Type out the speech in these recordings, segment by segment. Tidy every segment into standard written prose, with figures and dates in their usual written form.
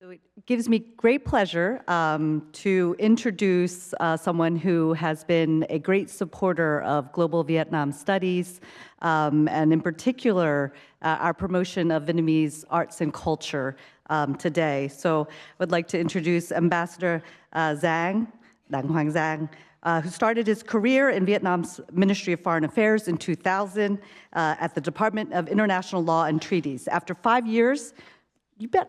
So it gives me great pleasure to introduce someone who has been a great supporter of global Vietnam studies, and in particular, our promotion of Vietnamese arts and culture today. So I would like to introduce Ambassador Giang, Hoang, who started his career in Vietnam's Ministry of Foreign Affairs in 2000 at the Department of International Law and Treaties. After 5 years,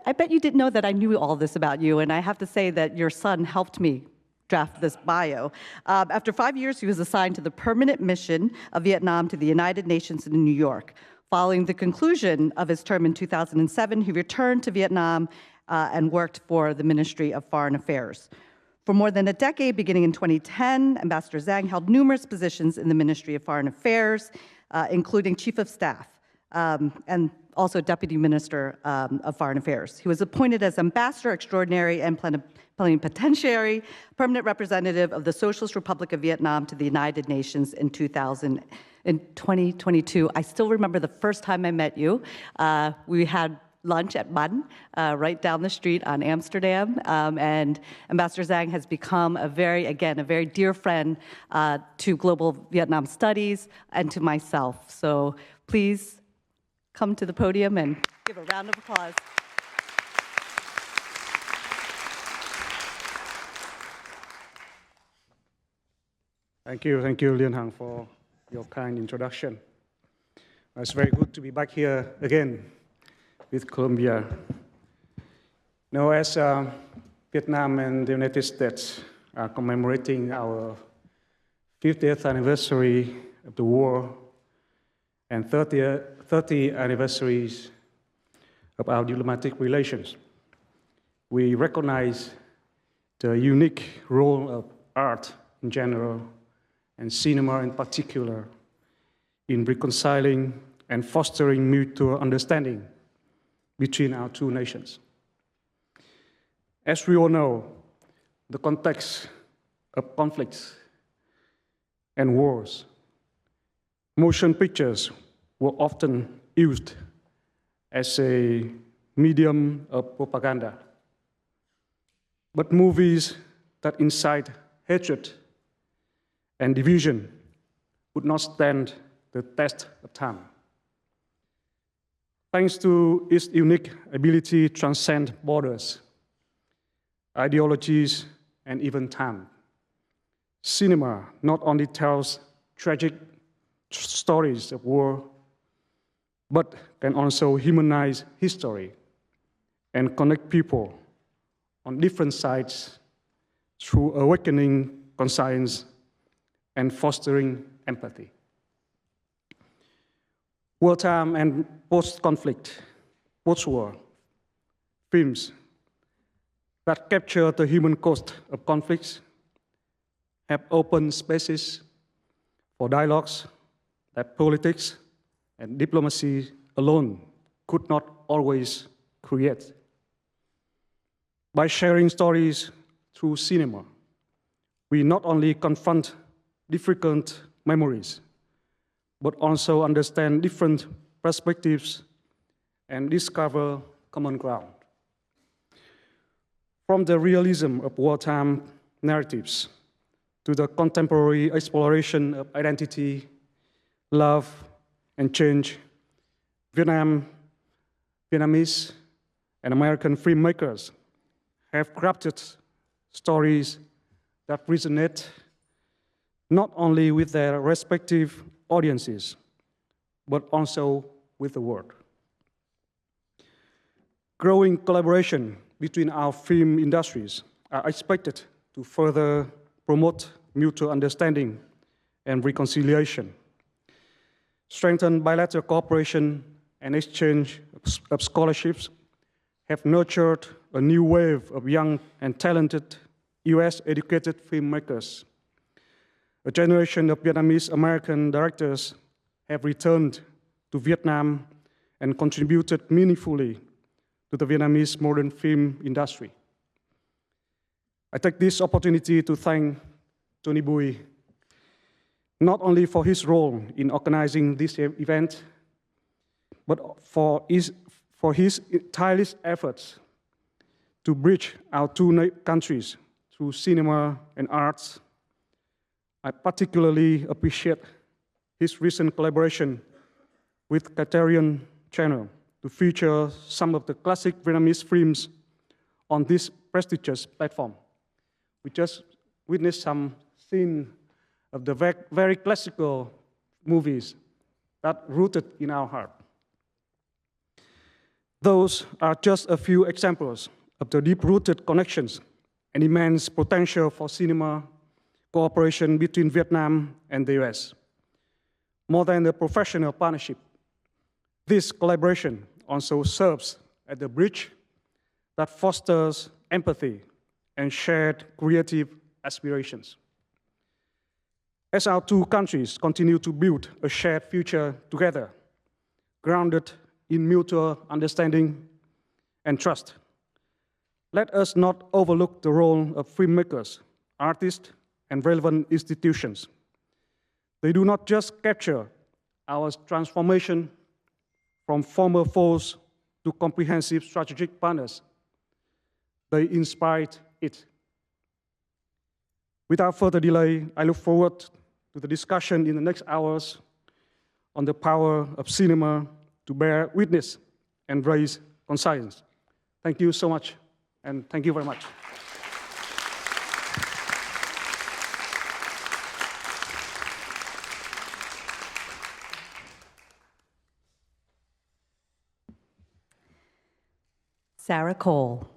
I bet you didn't know that I knew all this about you, and I have to say that your son helped me draft this bio. After 5 years, he was assigned to the permanent mission of Vietnam to the United Nations in New York. Following the conclusion of his term in 2007, he returned to Vietnam and worked for the Ministry of Foreign Affairs. For more than a decade, beginning in 2010, Ambassador Giang held numerous positions in the Ministry of Foreign Affairs, including Chief of Staff, and also Deputy Minister of Foreign Affairs. He was appointed as Ambassador Extraordinary and Plenipotentiary, Permanent Representative of the Socialist Republic of Vietnam to the United Nations in 2022. I still remember the first time I met you. We had lunch at Bun, right down the street on Amsterdam, and Ambassador Giang has become a very dear friend to global Vietnam studies and to myself. So please come to the podium and give a round of applause. Thank you, Liên Hằng, for your kind introduction. It's very good to be back here again with Colombia. Now, as Vietnam and the United States are commemorating our 50th anniversary of the war and 30 anniversaries of our diplomatic relations, we recognize the unique role of art in general and cinema in particular in reconciling and fostering mutual understanding between our two nations. As we all know, the context of conflicts and wars, motion pictures were often used as a medium of propaganda. But movies that incite hatred and division would not stand the test of time. Thanks to its unique ability to transcend borders, ideologies, and even time, cinema not only tells tragic stories of war, but can also humanize history and connect people on different sides through awakening conscience and fostering empathy. Wartime and post-conflict, post-war films that capture the human cost of conflicts have opened spaces for dialogues that politics and diplomacy alone could not always create. By sharing stories through cinema, we not only confront difficult memories, but also understand different perspectives and discover common ground. From the realism of wartime narratives to the contemporary exploration of identity, love, and change, Vietnamese and American filmmakers have crafted stories that resonate not only with their respective audiences, but also with the world. Growing collaboration between our film industries are expected to further promote mutual understanding and reconciliation, strengthen bilateral cooperation and exchange of scholarships, have nurtured a new wave of young and talented US-educated filmmakers. A generation of Vietnamese American directors have returned to Vietnam and contributed meaningfully to the Vietnamese modern film industry. I take this opportunity to thank Tony Bui, not only for his role in organizing this event, but for his tireless efforts to bridge our two countries through cinema and arts. I particularly appreciate his recent collaboration with Criterion Channel to feature some of the classic Vietnamese films on this prestigious platform. We just witnessed some scene of the very classical movies that rooted in our heart. Those are just a few examples of the deep-rooted connections and immense potential for cinema cooperation between Vietnam and the US. More than a professional partnership, this collaboration also serves as the bridge that fosters empathy and shared creative aspirations. As our two countries continue to build a shared future together, grounded in mutual understanding and trust, let us not overlook the role of filmmakers, artists, and relevant institutions. They do not just capture our transformation from former foes to comprehensive strategic partners. They inspired it. Without further delay, I look forward to the discussion in the next hours on the power of cinema to bear witness and raise conscience. Thank you so much, and thank you very much. Sarah Cole.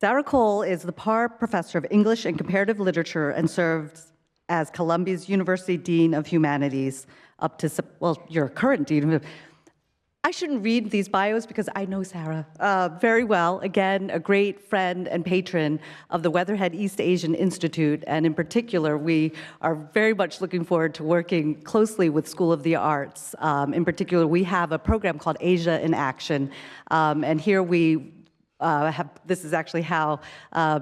Sarah Cole is the Parr Professor of English and Comparative Literature and serves as Columbia's University Dean of Humanities up to, well, your current Dean of, I shouldn't read these bios because I know Sarah very well. Again, a great friend and patron of the Weatherhead East Asian Institute, and in particular, we are very much looking forward to working closely with School of the Arts. In particular, we have a program called Asia in Action, and here we this is actually how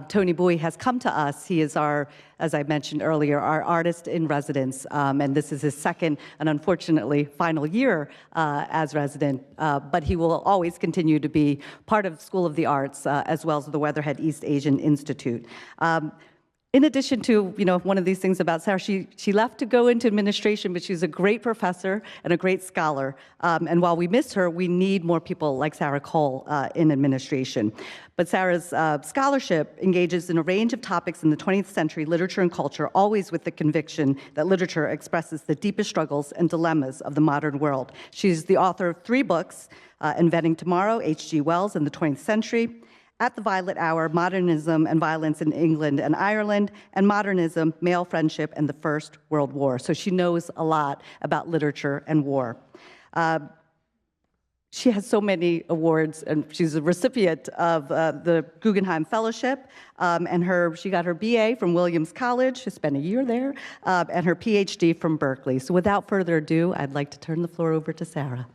Tony Bui has come to us. He is our, as I mentioned earlier, our artist in residence, and this is his second and unfortunately final year as resident, but he will always continue to be part of School of the Arts as well as the Weatherhead East Asian Institute. In addition to, one of these things about Sarah, she left to go into administration, but she's a great professor and a great scholar. And while we miss her, we need more people like Sarah Cole in administration. But Sarah's scholarship engages in a range of topics in the 20th century literature and culture, always with the conviction that literature expresses the deepest struggles and dilemmas of the modern world. She's the author of 3 books, Inventing Tomorrow, H.G. Wells in the 20th Century, At the Violet Hour, Modernism and Violence in England and Ireland, and Modernism, Male Friendship, and the First World War. So she knows a lot about literature and war. She has so many awards, and she's a recipient of the Guggenheim Fellowship, and she got her BA from Williams College, she spent a year there, and her PhD from Berkeley. So without further ado, I'd like to turn the floor over to Sarah.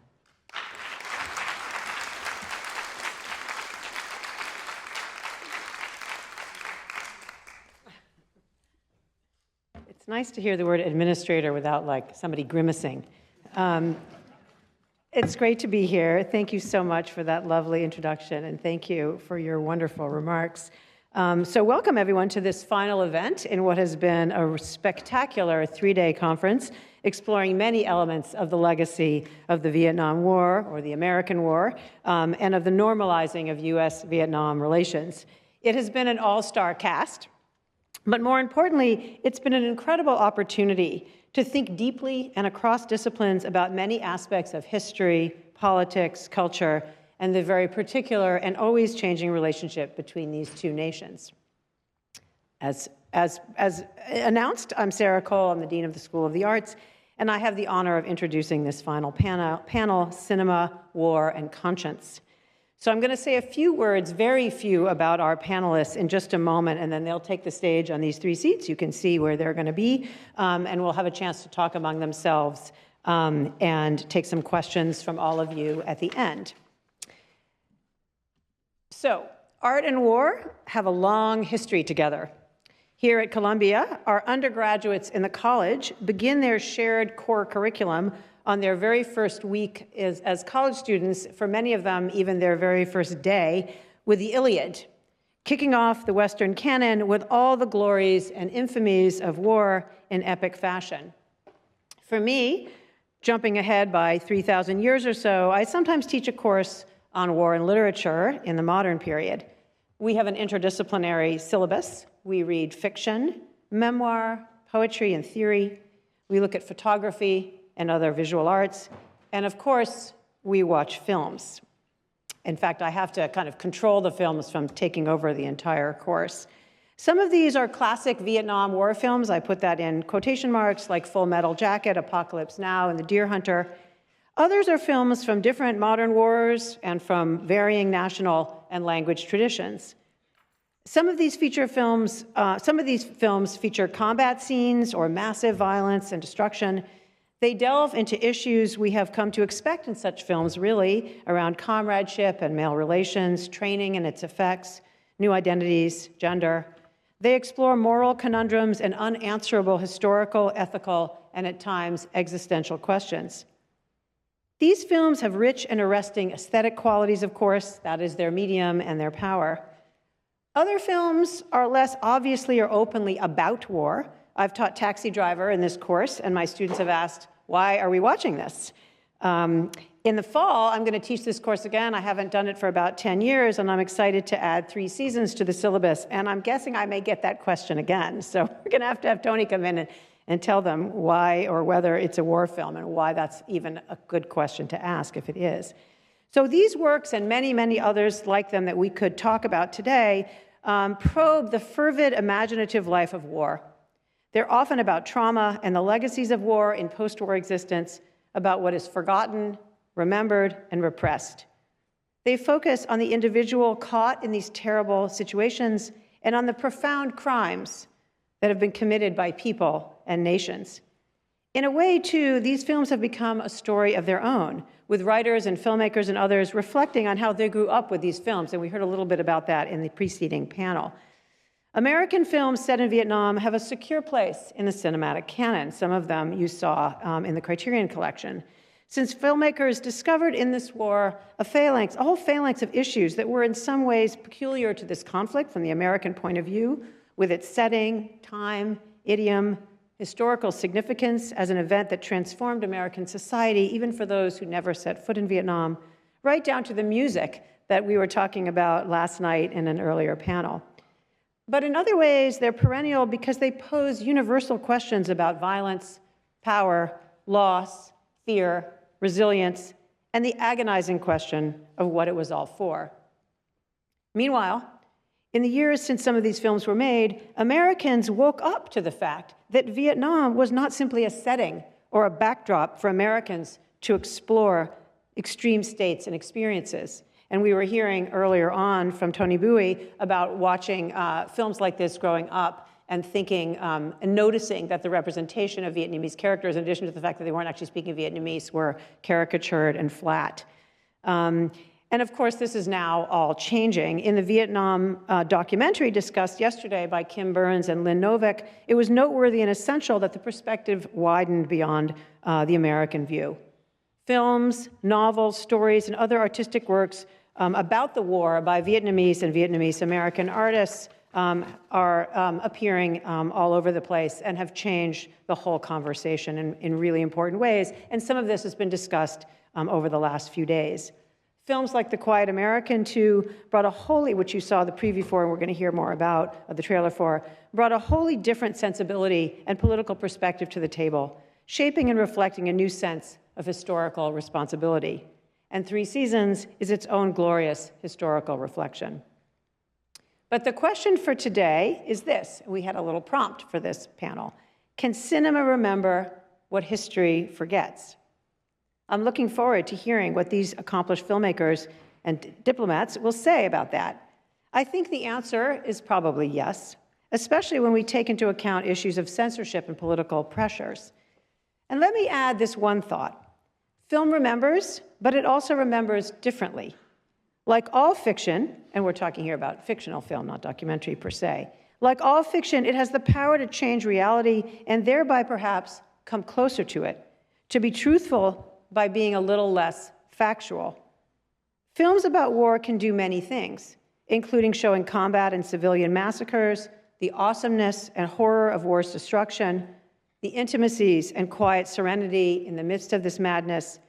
It's nice to hear the word administrator without somebody grimacing. It's great to be here. Thank you so much for that lovely introduction, and thank you for your wonderful remarks. So welcome everyone to this final event in what has been a spectacular 3-day conference exploring many elements of the legacy of the Vietnam War, or the American War, and of the normalizing of US-Vietnam relations. It has been an all-star cast. But more importantly, it's been an incredible opportunity to think deeply and across disciplines about many aspects of history, politics, culture, and the very particular and always changing relationship between these two nations. As announced, I'm Sarah Cole, I'm the Dean of the School of the Arts, and I have the honor of introducing this final panel, Cinema, War, and Conscience. So I'm going to say a few words, very few, about our panelists in just a moment, and then they'll take the stage on these 3 seats. You can see where they're going to be, and we'll have a chance to talk among themselves and take some questions from all of you at the end. So, art and war have a long history together. Here at Columbia, our undergraduates in the college begin their shared core curriculum on their very first week as college students, for many of them, even their very first day, with the Iliad, kicking off the Western canon with all the glories and infamies of war in epic fashion. For me, jumping ahead by 3,000 years or so, I sometimes teach a course on war and literature in the modern period. We have an interdisciplinary syllabus. We read fiction, memoir, poetry, and theory. We look at photography and other visual arts. And of course, we watch films. In fact, I have to kind of control the films from taking over the entire course. Some of these are classic Vietnam War films. I put that in quotation marks, like Full Metal Jacket, Apocalypse Now, and The Deer Hunter. Others are films from different modern wars and from varying national and language traditions. Some of these films feature combat scenes or massive violence and destruction. They delve into issues we have come to expect in such films, really, around comradeship and male relations, training and its effects, new identities, gender. They explore moral conundrums and unanswerable historical, ethical, and at times existential questions. These films have rich and arresting aesthetic qualities, of course. That is their medium and their power. Other films are less obviously or openly about war. I've taught Taxi Driver in this course, and my students have asked, why are we watching this? In the fall, I'm going to teach this course again. I haven't done it for about 10 years, and I'm excited to add 3 seasons to the syllabus. And I'm guessing I may get that question again. So we're going to have Tony come in and tell them why or whether it's a war film and why that's even a good question to ask if it is. So these works and many, many others like them that we could talk about today probe the fervid, imaginative life of war. They're often about trauma and the legacies of war in post-war existence, about what is forgotten, remembered, and repressed. They focus on the individual caught in these terrible situations and on the profound crimes that have been committed by people and nations. In a way, too, these films have become a story of their own, with writers and filmmakers and others reflecting on how they grew up with these films, and we heard a little bit about that in the preceding panel. American films set in Vietnam have a secure place in the cinematic canon. Some of them you saw in the Criterion Collection. Since filmmakers discovered in this war a whole phalanx of issues that were in some ways peculiar to this conflict from the American point of view, with its setting, time, idiom, historical significance as an event that transformed American society, even for those who never set foot in Vietnam, right down to the music that we were talking about last night in an earlier panel. But in other ways, they're perennial because they pose universal questions about violence, power, loss, fear, resilience, and the agonizing question of what it was all for. Meanwhile, in the years since some of these films were made, Americans woke up to the fact that Vietnam was not simply a setting or a backdrop for Americans to explore extreme states and experiences. And we were hearing earlier on from Tony Bui about watching films like this growing up and thinking and noticing that the representation of Vietnamese characters, in addition to the fact that they weren't actually speaking Vietnamese, were caricatured and flat. And of course, this is now all changing. In the Vietnam documentary discussed yesterday by Kim Burns and Lynn Novick, it was noteworthy and essential that the perspective widened beyond the American view. Films, novels, stories, and other artistic works about the war by Vietnamese and Vietnamese American artists are appearing all over the place and have changed the whole conversation in really important ways. And some of this has been discussed over the last few days. Films like The Quiet American, too, brought which you saw the preview for and we're going to hear more about, the trailer for, brought a wholly different sensibility and political perspective to the table, shaping and reflecting a new sense of historical responsibility. And 3 Seasons is its own glorious historical reflection. But the question for today is this. We had a little prompt for this panel. Can cinema remember what history forgets? I'm looking forward to hearing what these accomplished filmmakers and diplomats will say about that. I think the answer is probably yes, especially when we take into account issues of censorship and political pressures. And let me add this one thought. Film remembers, but it also remembers differently. Like all fiction, and we're talking here about fictional film, not documentary per se, like all fiction, it has the power to change reality and thereby perhaps come closer to it, to be truthful by being a little less factual. Films about war can do many things. including showing combat and civilian massacres, the awesomeness and horror of war's destruction, the intimacies and quiet serenity in the midst of this madness,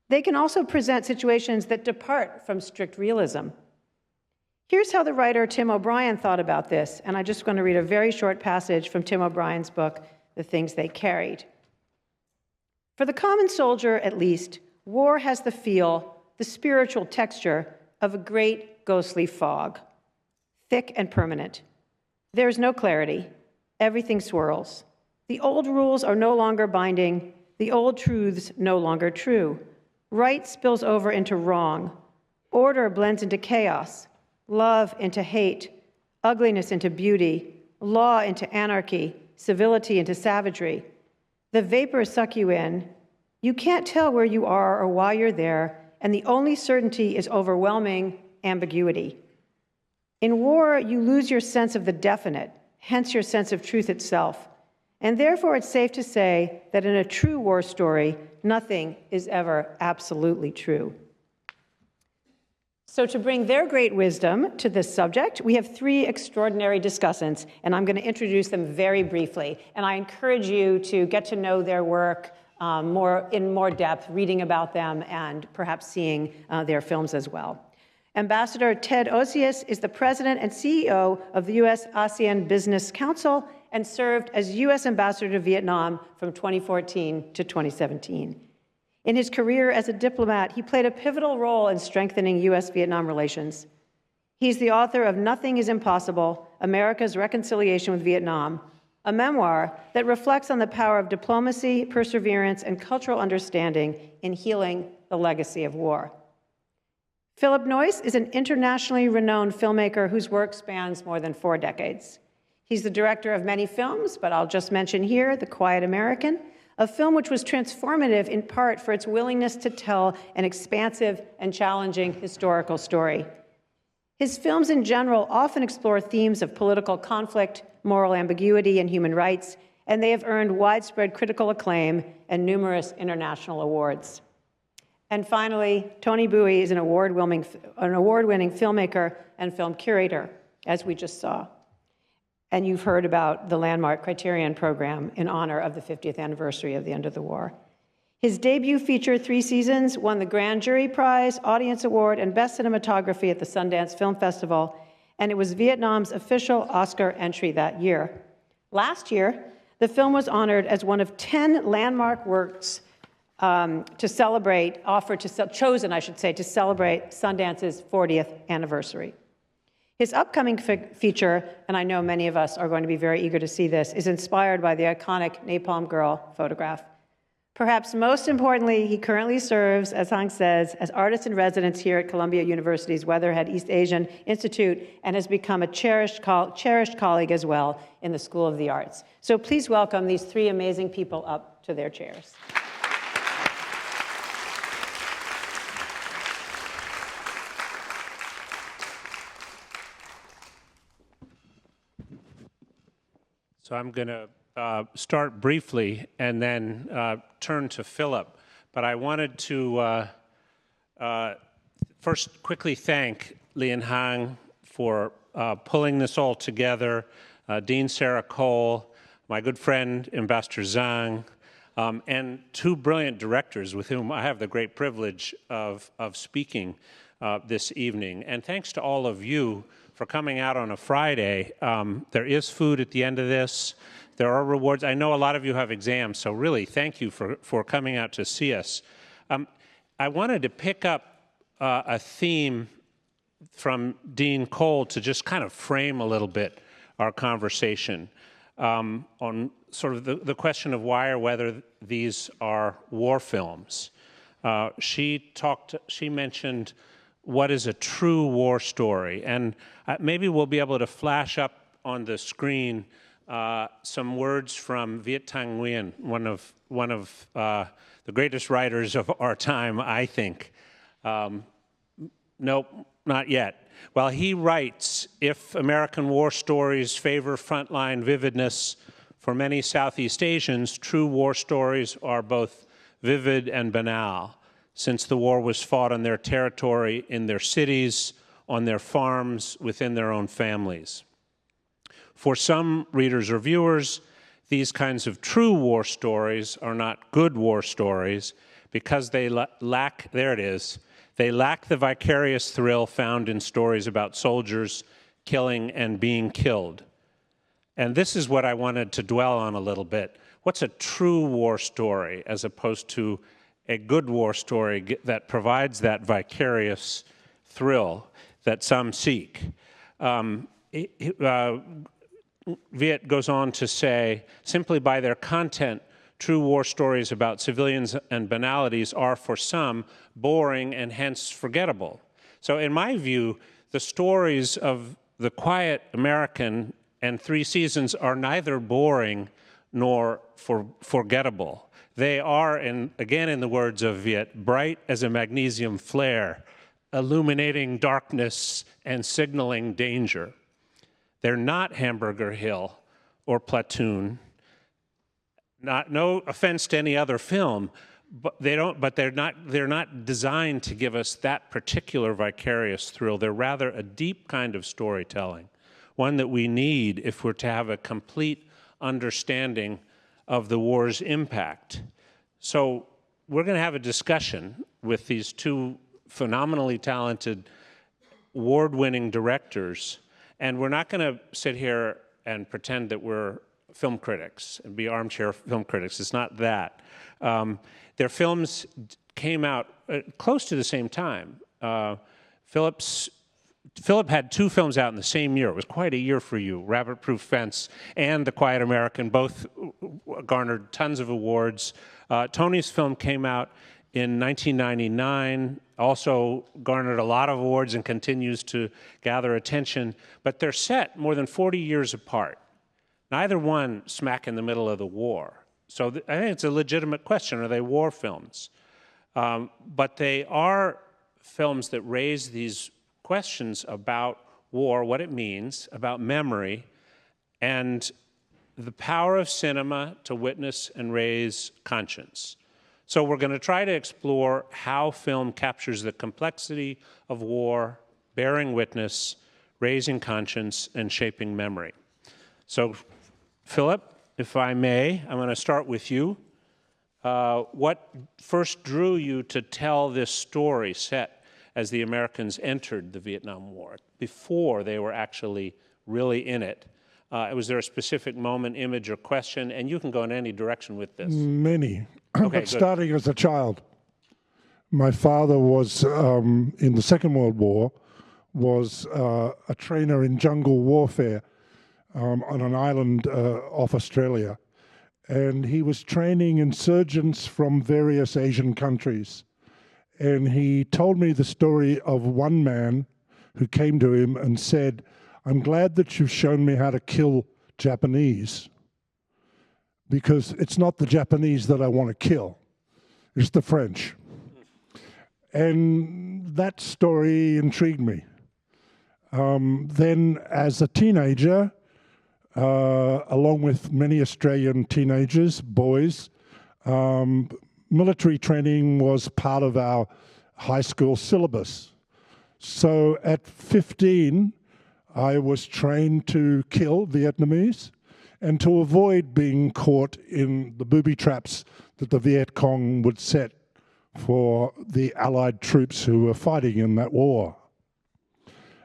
they can also present situations that depart from strict realism. Here's how the writer Tim O'Brien thought about this, and I'm just going to read a very short passage from Tim O'Brien's book, The Things They Carried. For the common soldier, at least, war has the feel, the spiritual texture of a great ghostly fog, thick and permanent. There is no clarity. Everything swirls. The old rules are no longer binding, the old truths no longer true. Right spills over into wrong. Order blends into chaos. Love into hate. Ugliness into beauty. Law into anarchy. Civility into savagery. The vapors suck you in. You can't tell where you are or why you're there, and the only certainty is overwhelming ambiguity. In war, you lose your sense of the definite, hence your sense of truth itself. And therefore, it's safe to say that in a true war story, nothing is ever absolutely true. So to bring their great wisdom to this subject, we have three extraordinary discussants, and I'm going to introduce them very briefly. And I encourage you to get to know their work in more depth, reading about them and perhaps seeing their films as well. Ambassador Ted Osius is the president and CEO of the U.S.-ASEAN Business Council and served as U.S. ambassador to Vietnam from 2014 to 2017. In his career as a diplomat, he played a pivotal role in strengthening U.S.-Vietnam relations. He's the author of Nothing is Impossible, America's Reconciliation with Vietnam, a memoir that reflects on the power of diplomacy, perseverance, and cultural understanding in healing the legacy of war. Phillip Noyce is an internationally renowned filmmaker whose work spans more than 4 decades. He's the director of many films, but I'll just mention here The Quiet American, a film which was transformative in part for its willingness to tell an expansive and challenging historical story. His films in general often explore themes of political conflict, moral ambiguity, and human rights, and they have earned widespread critical acclaim and numerous international awards. And finally, Tony Bui is an award-winning filmmaker and film curator, as we just saw. And you've heard about the landmark Criterion program in honor of the 50th anniversary of the end of the war. His debut feature, 3 Seasons, won the Grand Jury Prize, Audience Award, and Best Cinematography at the Sundance Film Festival, and it was Vietnam's official Oscar entry that year. Last year, the film was honored as one of 10 landmark works chosen to celebrate Sundance's 40th anniversary. His upcoming feature, and I know many of us are going to be very eager to see this, is inspired by the iconic Napalm Girl photograph. Perhaps most importantly, he currently serves, as Hoang says, as artist in residence here at Columbia University's Weatherhead East Asian Institute and has become a cherished colleague as well in the School of the Arts. So please welcome these 3 amazing people up to their chairs. So I'm going to start briefly and then turn to Philip. But I wanted to first quickly thank Lee and Hoang for pulling this all together, Dean Sarah Cole, my good friend Ambassador Giang, and 2 brilliant directors with whom I have the great privilege of speaking this evening. And thanks to all of you for coming out on a Friday. There is food at the end of this. There are rewards. I know a lot of you have exams, so really thank you for coming out to see us. I wanted to pick up a theme from Dean Cole to just kind of frame a little bit our conversation on sort of the question of why or whether these are war films. She mentioned what is a true war story, and maybe we'll be able to flash up on the screen some words from Viet Thanh Nguyen, one of the greatest writers of our time, I think. Nope, not yet. Well, he writes, if American war stories favor frontline vividness, for many Southeast Asians, true war stories are both vivid and banal, since the war was fought on their territory, in their cities, on their farms within their own families. For some readers or viewers, these kinds of true war stories are not good war stories because they lack, there it is, they lack the vicarious thrill found in stories about soldiers killing and being killed. And this is what I wanted to dwell on a little bit. What's a true war story as opposed to a good war story that provides that vicarious thrill that some seek? Viet goes on to say, simply by their content, true war stories about civilians and banalities are for some boring and hence forgettable. So in my view, the stories of The Quiet American and Three Seasons are neither boring nor forgettable. They are, again in the words of Viet, bright as a magnesium flare, illuminating darkness and signaling danger. They're not Hamburger Hill or Platoon. No offense to any other film, but they're not designed to give us that particular vicarious thrill. They're rather a deep kind of storytelling, one that we need if we're to have a complete understanding of the war's impact. So we're going to have a discussion with these two phenomenally talented, award-winning directors, and we're not going to sit here and pretend that we're film critics and be armchair film critics. It's not that. Their films came out close to the same time. Philip had two films out in the same year. It was quite a year for you. Rabbit Proof Fence and The Quiet American both garnered tons of awards. Tony's film came out in 1999, also garnered a lot of awards and continues to gather attention, but they're set more than 40 years apart. Neither one smack in the middle of the war. So I think it's a legitimate question, are they war films? But they are films that raise these questions about war, what it means, about memory, and the power of cinema to witness and raise conscience. So we're going to try to explore how film captures the complexity of war, bearing witness, raising conscience, and shaping memory. So, Philip, if I may, I'm going to start with you. What first drew you to tell this story set as the Americans entered the Vietnam War, before they were actually really in it? Was there a specific moment, image, or question? And you can go in any direction with this. Many. Okay, but starting as a child, my father was, in the Second World War, was a trainer in jungle warfare on an island off Australia. And he was training insurgents from various Asian countries. And he told me the story of one man who came to him and said, "I'm glad that you've shown me how to kill Japanese, because it's not the Japanese that I want to kill, it's the French." And that story intrigued me. Then as a teenager, along with many Australian teenagers, boys, military training was part of our high school syllabus. So at 15, I was trained to kill Vietnamese and to avoid being caught in the booby traps that the Viet Cong would set for the Allied troops who were fighting in that war.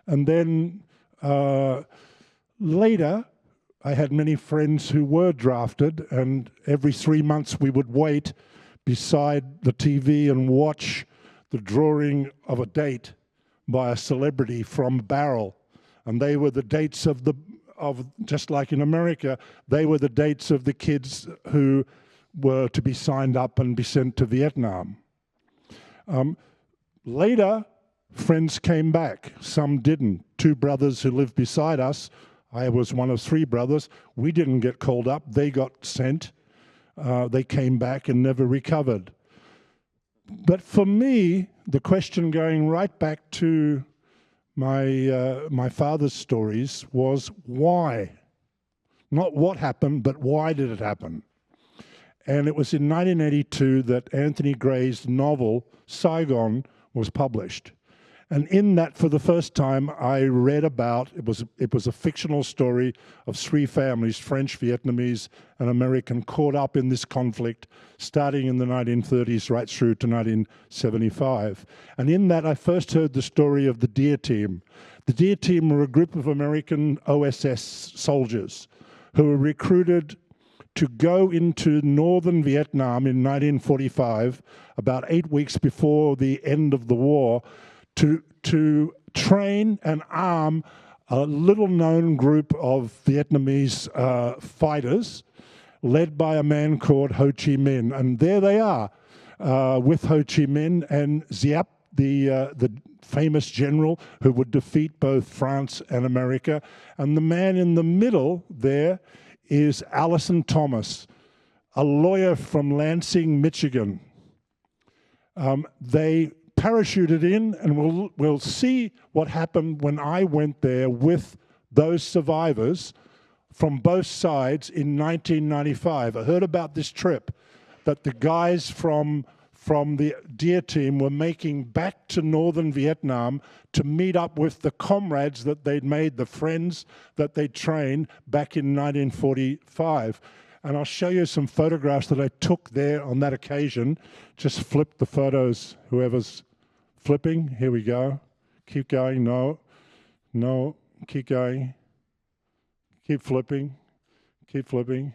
And then later, I had many friends who were drafted, and every 3 months we would wait beside the TV and watch the drawing of a date by a celebrity from a barrel. And they were the dates of just like in America, they were the dates of the kids who were to be signed up and be sent to Vietnam. Later, friends came back. Some didn't. Two brothers who lived beside us, I was one of three brothers, we didn't get called up. They got sent. They came back and never recovered. But for me, the question going right back to my father's stories was why? Not what happened, but why did it happen? And it was in 1982 that Anthony Gray's novel, Saigon, was published. And in that, for the first time, I read about, it was a fictional story of three families, French, Vietnamese, and American, caught up in this conflict, starting in the 1930s right through to 1975. And in that, I first heard the story of the DEER Team. The DEER Team were a group of American OSS soldiers who were recruited to go into northern Vietnam in 1945, about 8 weeks before the end of the war, to train and arm a little-known group of Vietnamese fighters led by a man called Ho Chi Minh. And there they are with Ho Chi Minh and Giap, the famous general who would defeat both France and America. And the man in the middle there is Allison Thomas, a lawyer from Lansing, Michigan. They parachuted in, and we'll see what happened when I went there with those survivors from both sides in 1995. I heard about this trip that the guys from the DEER Team were making back to northern Vietnam to meet up with the comrades that they'd made, the friends that they trained back in 1945. And I'll show you some photographs that I took there on that occasion. Just flip the photos, whoever's flipping. Here we go. Keep going. No. Keep going. Keep flipping. Keep flipping.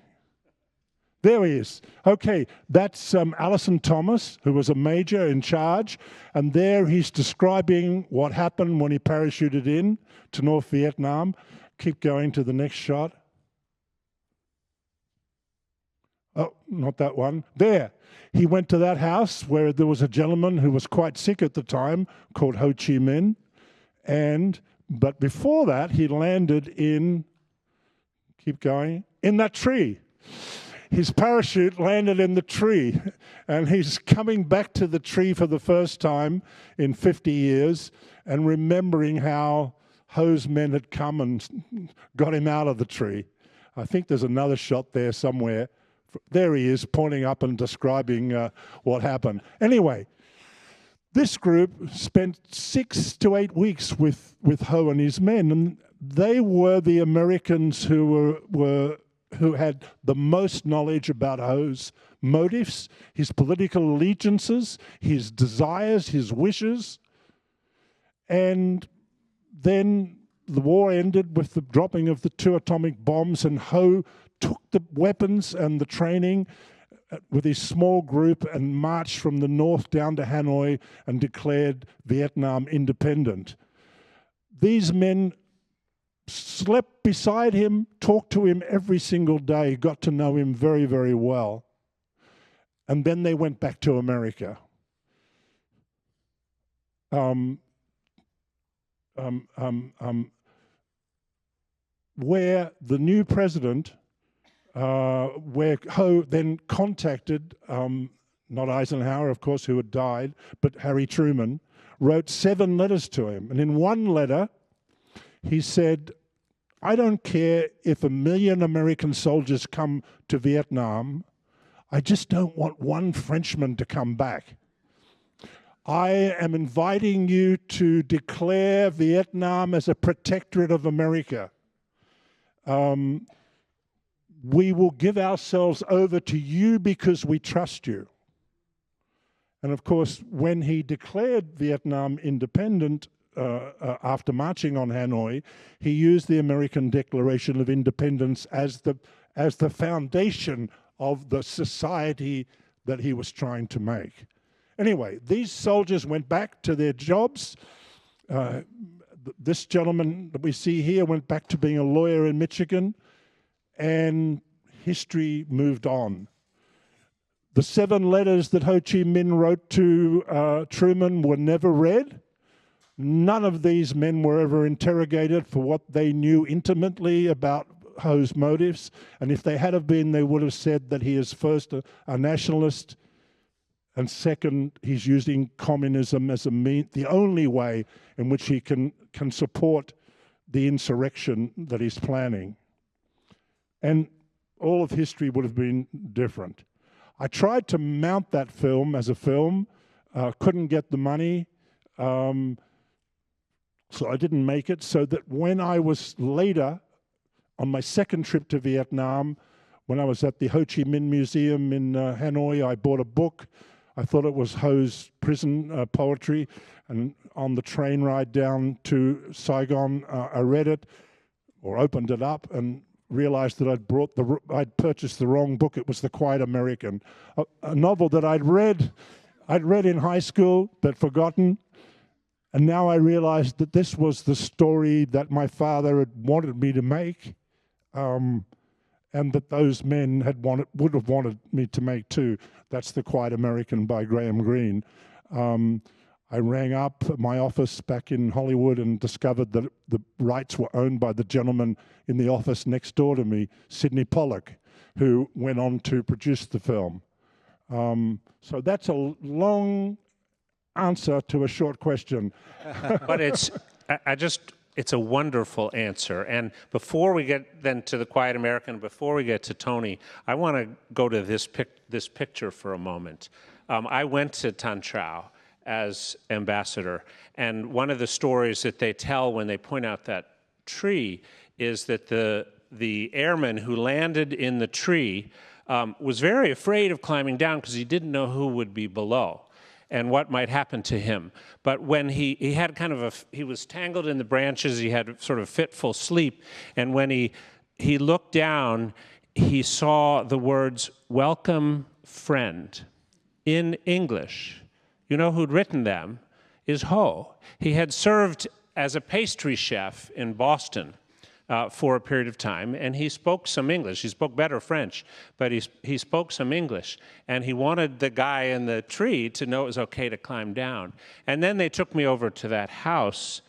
There he is. Okay, that's Allison Thomas, who was a major in charge. And there he's describing what happened when he parachuted in to North Vietnam. Keep going to the next shot. Oh, not that one. There. He went to that house where there was a gentleman who was quite sick at the time called Ho Chi Minh. But before that, he landed in, keep going, in that tree. His parachute landed in the tree, and he's coming back to the tree for the first time in 50 years and remembering how Ho's men had come and got him out of the tree. I think there's another shot there somewhere. There he is, pointing up and describing what happened. Anyway, this group spent 6 to 8 weeks with Ho and his men, and they were the Americans who had the most knowledge about Ho's motives, his political allegiances, his desires, his wishes. And then the war ended with the dropping of the 2 atomic bombs, and Ho took the weapons and the training with his small group and marched from the north down to Hanoi and declared Vietnam independent. These men slept beside him, talked to him every single day, got to know him very, very well. And then they went back to America. Where the new president, where Ho then contacted, not Eisenhower, of course, who had died, but Harry Truman, wrote 7 letters to him. And in one letter, he said, I don't care if 1 million American soldiers come to Vietnam. I just don't want one Frenchman to come back. I am inviting you to declare Vietnam as a protectorate of America. We will give ourselves over to you because we trust you. And of course, when he declared Vietnam independent, after marching on Hanoi, he used the American Declaration of Independence as the foundation of the society that he was trying to make. Anyway, these soldiers went back to their jobs. This gentleman that we see here went back to being a lawyer in Michigan, and history moved on. The 7 letters that Ho Chi Minh wrote to Truman were never read. None of these men were ever interrogated for what they knew intimately about Ho's motives. And if they had have been, they would have said that he is first a nationalist, and second, he's using communism as the only way in which he can support the insurrection that he's planning. And all of history would have been different. I tried to mount that film as a film, couldn't get the money. So I didn't make it, so that when I was later, on my second trip to Vietnam, when I was at the Ho Chi Minh Museum in Hanoi, I bought a book. I thought it was Ho's prison poetry, and on the train ride down to Saigon, I read it, or opened it up, and realized that I'd purchased the wrong book. It was The Quiet American, a novel that I'd read in high school but forgotten. And now I realized that this was the story that my father had wanted me to make, and that those men would have wanted me to make too. That's The Quiet American by Graham Greene. I rang up my office back in Hollywood and discovered that the rights were owned by the gentleman in the office next door to me, Sidney Pollack, who went on to produce the film. So that's a long answer to a short question. But it's a wonderful answer. And before we get then to The Quiet American, before we get to Tony, I want to go to this picture for a moment. I went to Tan Trao as ambassador, and one of the stories that they tell when they point out that tree is that the airman who landed in the tree was very afraid of climbing down because he didn't know who would be below and what might happen to him. But when he had he was tangled in the branches, he had sort of fitful sleep, and when he looked down, he saw the words, "Welcome, friend," in English. You know who'd written them? Is Ho. He had served as a pastry chef in Boston for a period of time, and he spoke some English. He spoke better French, but he spoke some English, and he wanted the guy in the tree to know it was okay to climb down. And then they took me over to that house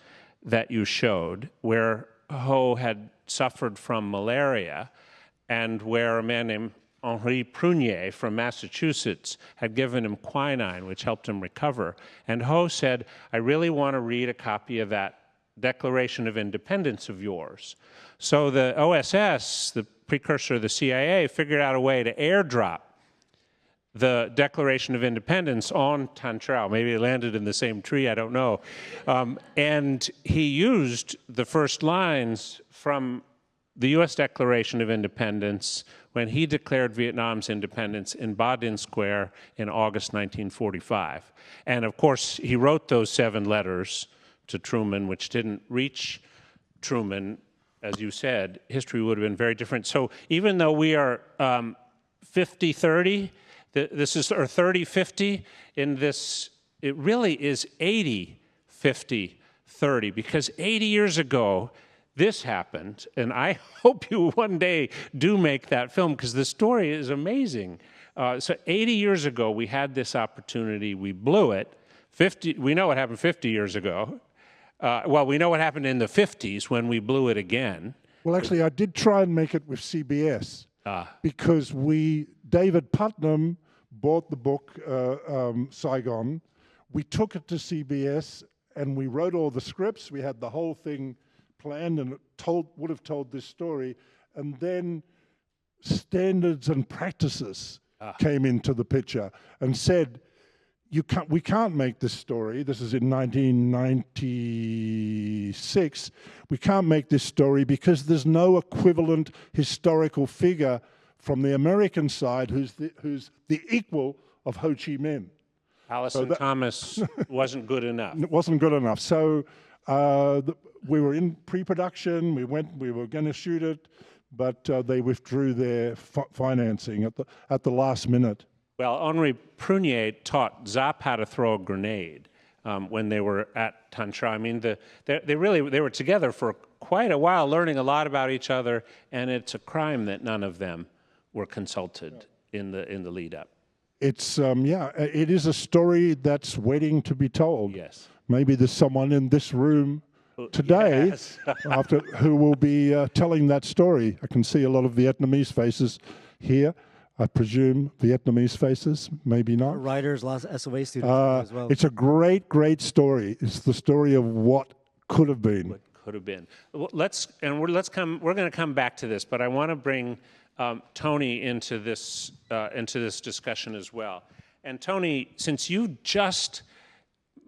that you showed, where Ho had suffered from malaria, and where a man named Henri Prunier from Massachusetts had given him quinine, which helped him recover. And Ho said, "I really want to read a copy of that Declaration of Independence of yours." So the OSS, the precursor of the CIA, figured out a way to airdrop the Declaration of Independence on Tan Trao. Maybe it landed in the same tree, I don't know. And he used the first lines from the U.S. Declaration of Independence when he declared Vietnam's independence in Ba Dinh Square in August 1945. And of course, he wrote those 7 letters to Truman, which didn't reach Truman. As you said, history would have been very different. So even though we are 50-30, this is, or 30-50 in this, it really is 80-50-30, because 80 years ago, this happened, and I hope you one day do make that film, because the story is amazing. So 80 years ago, we had this opportunity, we blew it. We know what happened 50 years ago. Well, we know what happened in the 50s when we blew it again. Well, actually, I did try and make it with CBS, because David Putnam bought the book, Saigon. We took it to CBS, and we wrote all the scripts. We had the whole thing planned, and it would have told this story. And then standards and practices came into the picture and said, we can't make this story. This is in 1996. We can't make this story because there's no equivalent historical figure from the American side who's the equal of Ho Chi Minh. Allison Thomas wasn't good enough. It wasn't good enough. So we were in pre-production. We were going to shoot it, but they withdrew their financing at the last minute. Well, Henri Prunier taught Zap how to throw a grenade when they were at Tan Trao. I mean, they were together for quite a while, learning a lot about each other, and it's a crime that none of them were consulted in the lead up. It's it is a story that's waiting to be told. Yes. Maybe there's someone in this room today who will be telling that story. I can see a lot of Vietnamese faces here. I presume Vietnamese faces, maybe not. Writers, lots of SOA students as well. It's a great, great story. It's the story of what could have been. What could have been. We're going to come back to this, but I want to bring Tony into this discussion as well. And Tony, since you just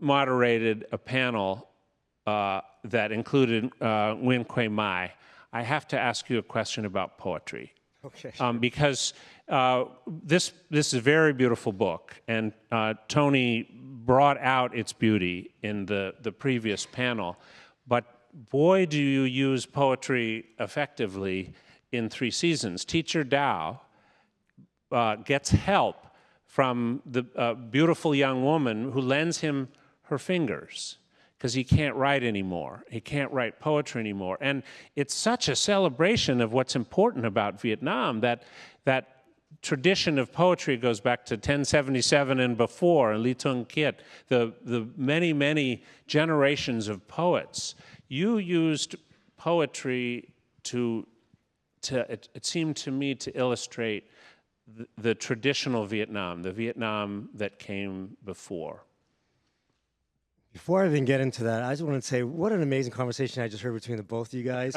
moderated a panel that included Nguyen Quay Mai, I have to ask you a question about poetry. Okay. Because this is a very beautiful book, and Tony brought out its beauty in the previous panel, but boy, do you use poetry effectively in 3 seasons. Teacher Dao gets help from the beautiful young woman who lends him her fingers because he can't write anymore. He can't write poetry anymore. And it's such a celebration of what's important about Vietnam that tradition of poetry goes back to 1077 and before, and Ly Tung Kiet, the many, many generations of poets. You used poetry it seemed to me to illustrate the traditional Vietnam, the Vietnam that came before. Before I even get into that, I just want to say what an amazing conversation I just heard between the both of you guys.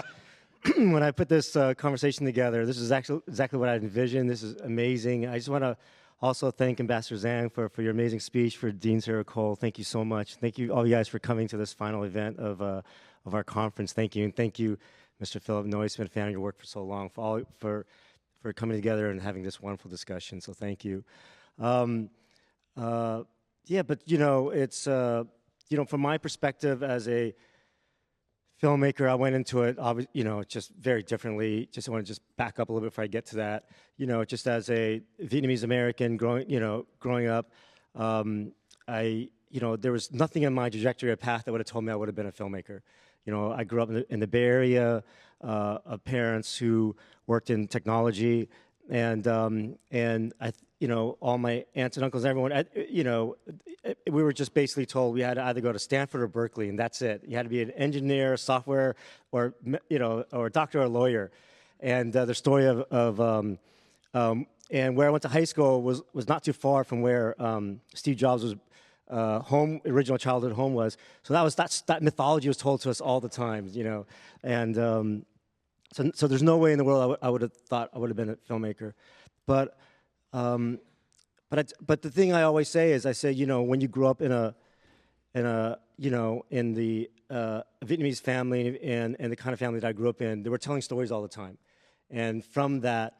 When I put this conversation together, this is actually exactly what I envisioned. This is amazing. I just want to also thank Ambassador Giang for your amazing speech, for Dean Sarah Cole. Thank you so much. Thank you all you guys for coming to this final event of our conference. Thank you, and thank you, Mr. Phillip Noyce. Been a fan of your work for so long, for coming together and having this wonderful discussion. So thank you. Yeah, but it's from my perspective as a filmmaker, I went into it, just very differently. Just want to just back up a little bit before I get to that. Just as a Vietnamese American growing up, there was nothing in my trajectory or path that would have told me I would have been a filmmaker. I grew up in the Bay Area of parents who worked in technology, and all my aunts and uncles, everyone, we were just basically told we had to either go to Stanford or Berkeley, and that's it. You had to be an engineer, software, or a doctor or a lawyer. And the story and where I went to high school was not too far from where Steve Jobs was. Original childhood home was. So that mythology was told to us all the time, and so there's no way in the world I would have thought I would have been a filmmaker, but the thing I always say is when you grow up in the Vietnamese family and the kind of family that I grew up in, they were telling stories all the time, and from that,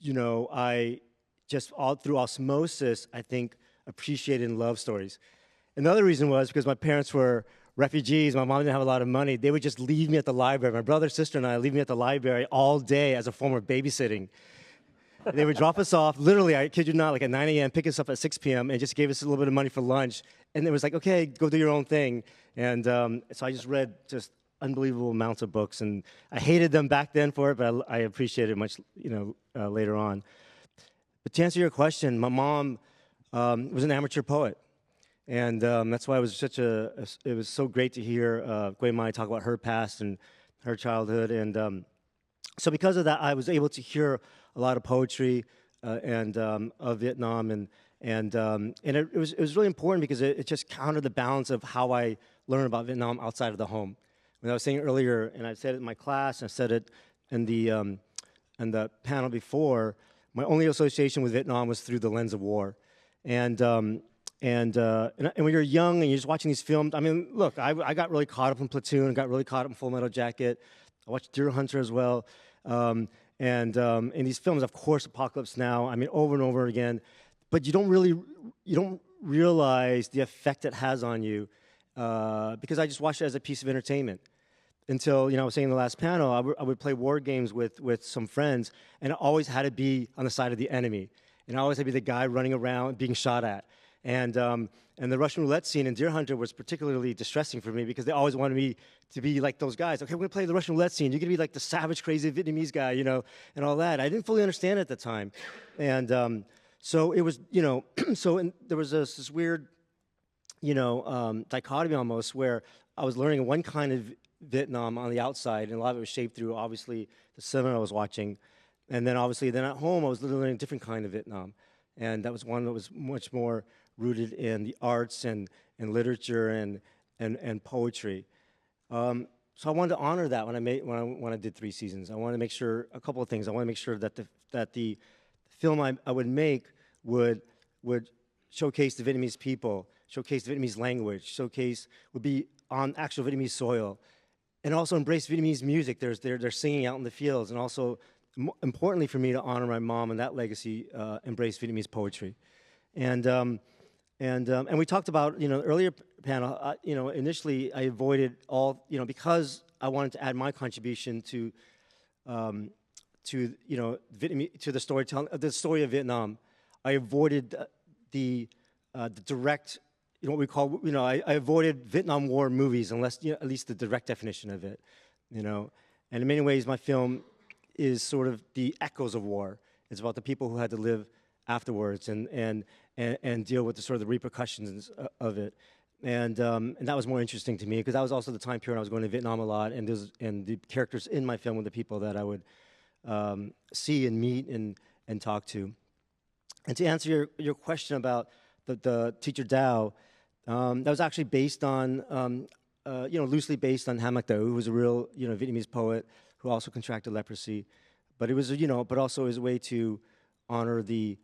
I just all through osmosis, I think, appreciated and loved stories. Another reason was because my parents were refugees. My mom didn't have a lot of money. They would just leave me at the library. My brother, sister, and I leave me at the library all day as a form of babysitting. They would drop us off, literally, I kid you not, like at 9 a.m., pick us up at 6 p.m., and just gave us a little bit of money for lunch. And it was like, okay, go do your own thing. And so I just read just unbelievable amounts of books. And I hated them back then for it, but I appreciated it much later on. But to answer your question, my mom was an amateur poet, and that's why it was it was so great to hear Quay Mai talk about her past and her childhood, and so because of that, I was able to hear a lot of poetry of Vietnam, and it was really important because it just countered the balance of how I learned about Vietnam outside of the home. When I was saying earlier, and I said it in my class, and I said it in the panel before, my only association with Vietnam was through the lens of war. And when you're young and you're just watching these films, I mean, look, I got really caught up in Platoon, got really caught up in Full Metal Jacket. I watched Deer Hunter as well. And in these films, of course, Apocalypse Now, I mean, over and over again. But you don't realize the effect it has on you because I just watched it as a piece of entertainment. Until, I was saying in the last panel, I would play war games with some friends, and it always had to be on the side of the enemy. And I always had to be the guy running around being shot at. And the Russian roulette scene in Deer Hunter was particularly distressing for me because they always wanted me to be like those guys. Okay, we're going to play the Russian roulette scene. You're going to be like the savage, crazy Vietnamese guy, and all that. I didn't fully understand it at the time. And so it was, there was this weird, dichotomy almost where I was learning one kind of Vietnam on the outside, and a lot of it was shaped through, obviously, the cinema I was watching. And then, obviously, at home, I was learning a different kind of Vietnam. And that was one that was much more rooted in the arts and literature and poetry. So I wanted to honor that when I did 3 seasons. I wanted to make sure a couple of things. I wanted to make sure that the film I would make would showcase the Vietnamese people, showcase the Vietnamese language, would be on actual Vietnamese soil, and also embrace Vietnamese music. They're singing out in the fields, and also, importantly for me, to honor my mom and that legacy, embrace Vietnamese poetry. And we talked about, earlier panel, initially I avoided all, because I wanted to add my contribution to the storytelling, the story of Vietnam. I avoided the direct, what we call, I avoided Vietnam War movies, unless, at least the direct definition of it, And in many ways, my film is sort of the echoes of war. It's about the people who had to live afterwards and deal with the sort of the repercussions of it. And that was more interesting to me, because that was also the time period I was going to Vietnam a lot, and the characters in my film were the people that I would see and meet and talk to. And to answer your question about the teacher Dao, that was actually based on, loosely based on Ham Mac Dao, who was a real, Vietnamese poet who also contracted leprosy. But it was, but also as a way to honor I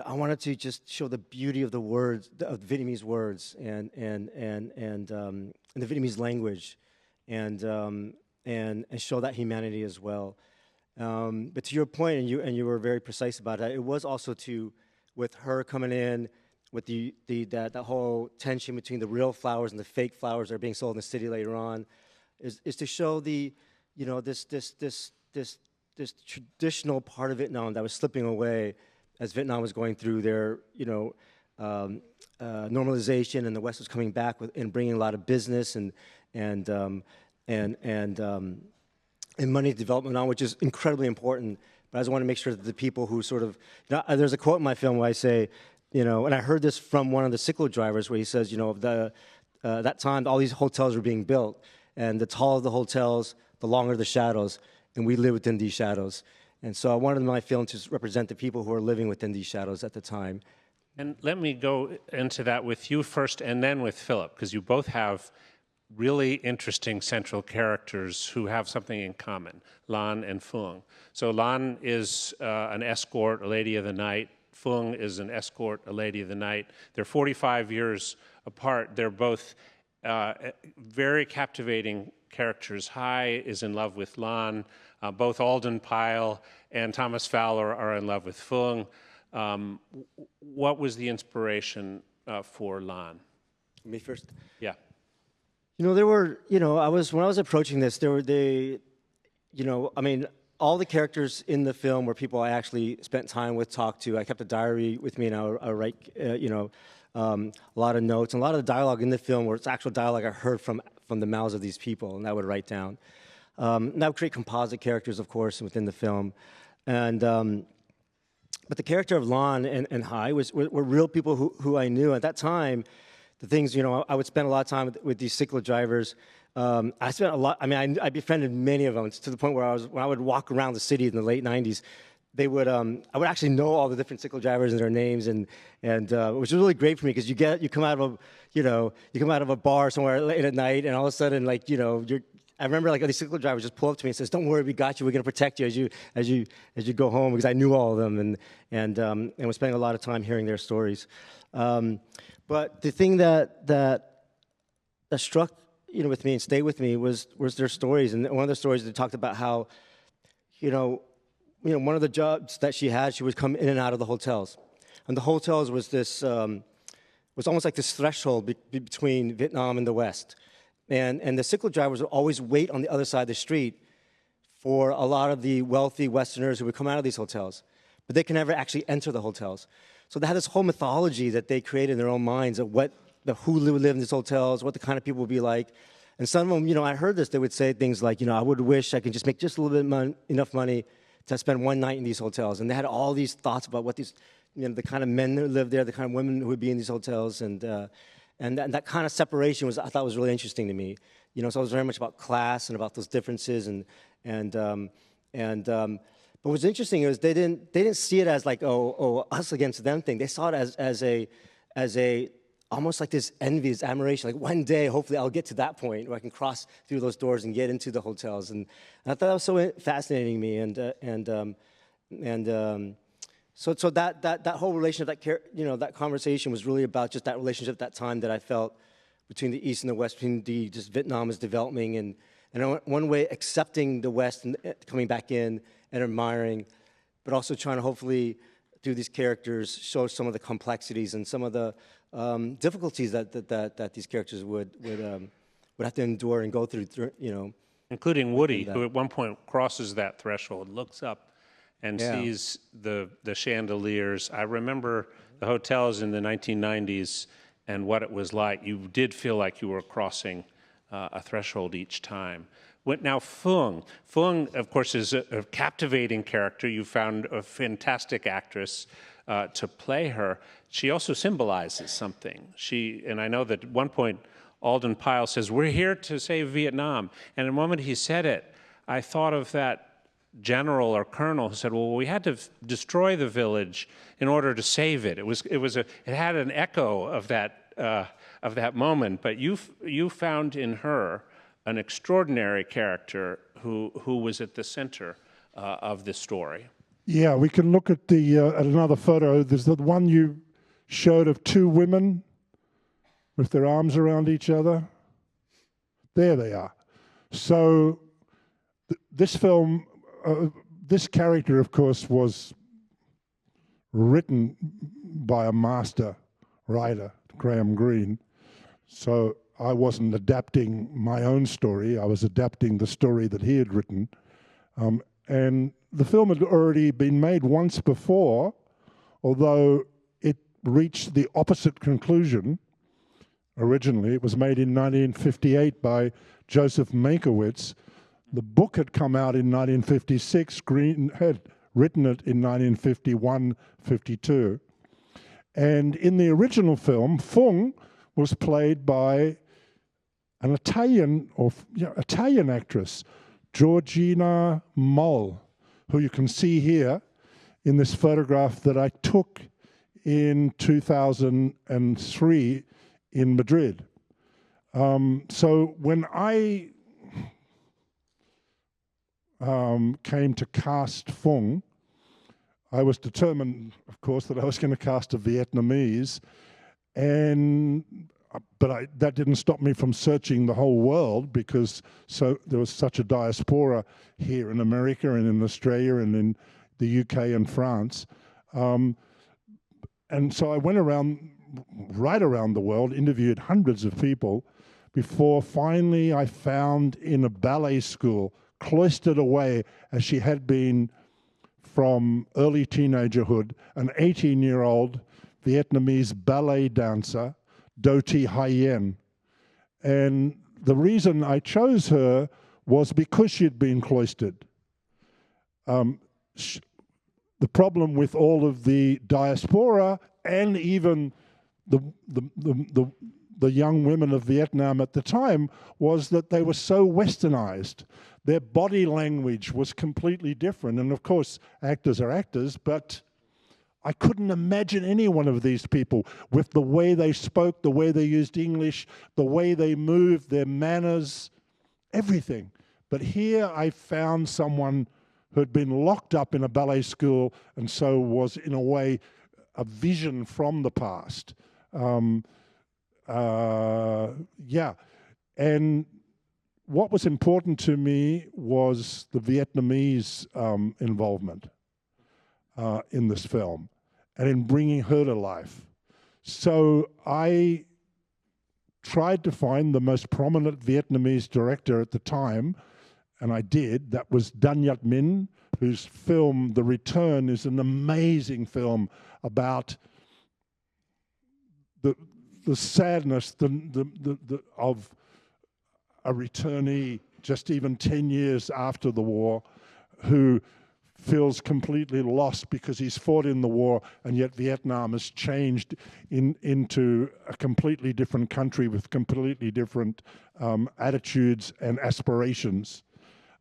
wanted to just show the beauty of the words, of the Vietnamese words, and the Vietnamese language, and show that humanity as well. But to your point, and you were very precise about it, it was also with her coming in, with that whole tension between the real flowers and the fake flowers that are being sold in the city later on, is to show this traditional part of Vietnam that was slipping away as Vietnam was going through their, normalization, and the West was coming back and bringing a lot of business and money development on, which is incredibly important. But I just want to make sure that the people who sort of, there's a quote in my film where I say, and I heard this from one of the cyclo drivers, where he says, that time all these hotels were being built, and the taller the hotels, the longer the shadows, and we live within these shadows. And so I wanted my film to represent the people who are living within these shadows at the time. And let me go into that with you first, and then with Philip, because you both have really interesting central characters who have something in common, Lan and Phuong. So Lan is an escort, a lady of the night. Phuong is an escort, a lady of the night. They're 45 years apart. They're both very captivating characters. Hai is in love with Lan. Both Alden Pyle and Thomas Fowler are in love with Phuong. What was the inspiration for Lan? Me first? Yeah. There were, when I was approaching this, all the characters in the film were people I actually spent time with, talked to. I kept a diary with me, and I would write, a lot of notes. And a lot of the dialogue in the film was actual dialogue I heard from the mouths of these people, and I would write down. And that would create composite characters, of course, within the film. And but the character of Lan and Hai were real people who I knew at that time. The things, I would spend a lot of time with these cyclo drivers. I spent a lot. I befriended many of them to the point where when I would walk around the city in the late '90s, they would. I would actually know all the different cyclo drivers and their names, and which was really great for me, because you come out of a bar somewhere late at night, and all of a sudden, I remember these cyclo drivers just pull up to me and says, "Don't worry, we got you. We're going to protect you as you go home," because I knew all of them, and was spending a lot of time hearing their stories. But the thing that struck with me and stayed with me was their stories. And one of the stories, they talked about how one of the jobs that she had, she would come in and out of the hotels, and the hotels was this was almost like this threshold between Vietnam and the West. And the cyclo drivers would always wait on the other side of the street for a lot of the wealthy Westerners who would come out of these hotels, but they can never actually enter the hotels. So they had this whole mythology that they created in their own minds of who would live in these hotels, what the kind of people would be like. And some of them, I heard this, they would say things like, I would wish I could just make just a little bit enough money to spend one night in these hotels. And they had all these thoughts about what these, the kind of men that lived there, the kind of women who would be in these hotels, and that kind of separation I thought was really interesting to me. So it was very much about class and about those differences, but what's interesting is they didn't see it as like us against them thing. They saw it as a almost like this envy, this admiration. Like, one day, hopefully, I'll get to that point where I can cross through those doors and get into the hotels. And I thought that was so fascinating to me. So that whole relationship, that conversation was really about just that relationship at that time that I felt between the East and the West, between just Vietnam is developing and one way accepting the West and coming back in and admiring, but also trying to hopefully through these characters show some of the complexities and some of the difficulties that these characters would have to endure and go through, including Woody, who at one point crosses that threshold, looks up and sees the chandeliers. I remember the hotels in the 1990s and what it was like. You did feel like you were crossing a threshold each time. Now, Hoang, of course, is a captivating character. You found a fantastic actress to play her. She also symbolizes something. And I know that at one point, Alden Pyle says, "We're here to save Vietnam." And the moment he said it, I thought of that general or colonel who said, "Well, we had to destroy the village in order to save it." It had an echo of that moment. But you found in her an extraordinary character who was at the center of this story. Yeah, we can look at at another photo. There's the one you showed of two women with their arms around each other. There they are. So this film, this character, of course, was written by a master writer, Graham Greene. So I wasn't adapting my own story. I was adapting the story that he had written. And the film had already been made once before, although it reached the opposite conclusion. Originally, it was made in 1958 by Joseph Mankiewicz. The book had come out in 1956. Greene had written it in 1951-52. And in the original film, Hoang was played by an Italian actress, Georgina Moll, who you can see here in this photograph that I took in 2003 in Madrid. So when I came to cast Hoang, I was determined, of course, that I was going to cast a Vietnamese, but that didn't stop me from searching the whole world, because there was such a diaspora here in America and in Australia and in the UK and France. And so I went right around the world, interviewed hundreds of people, before finally I found in a ballet school, cloistered away as she had been from early teenagerhood, an 18-year-old Vietnamese ballet dancer, Do Thi Hien. And the reason I chose her was because she'd been cloistered. The problem with all of the diaspora and even the young women of Vietnam at the time was that they were so westernized. Their body language was completely different. And of course, actors are actors, but I couldn't imagine any one of these people with the way they spoke, the way they used English, the way they moved, their manners, everything. But here I found someone who had been locked up in a ballet school and so was, in a way, a vision from the past. And what was important to me was the Vietnamese involvement in this film and in bringing her to life. So I tried to find the most prominent Vietnamese director at the time, and I did. That was Dan Yat Minh, whose film The Return is an amazing film about the sadness of a returnee just even 10 years after the war, who feels completely lost because he's fought in the war, and yet Vietnam has changed into a completely different country with completely different attitudes and aspirations.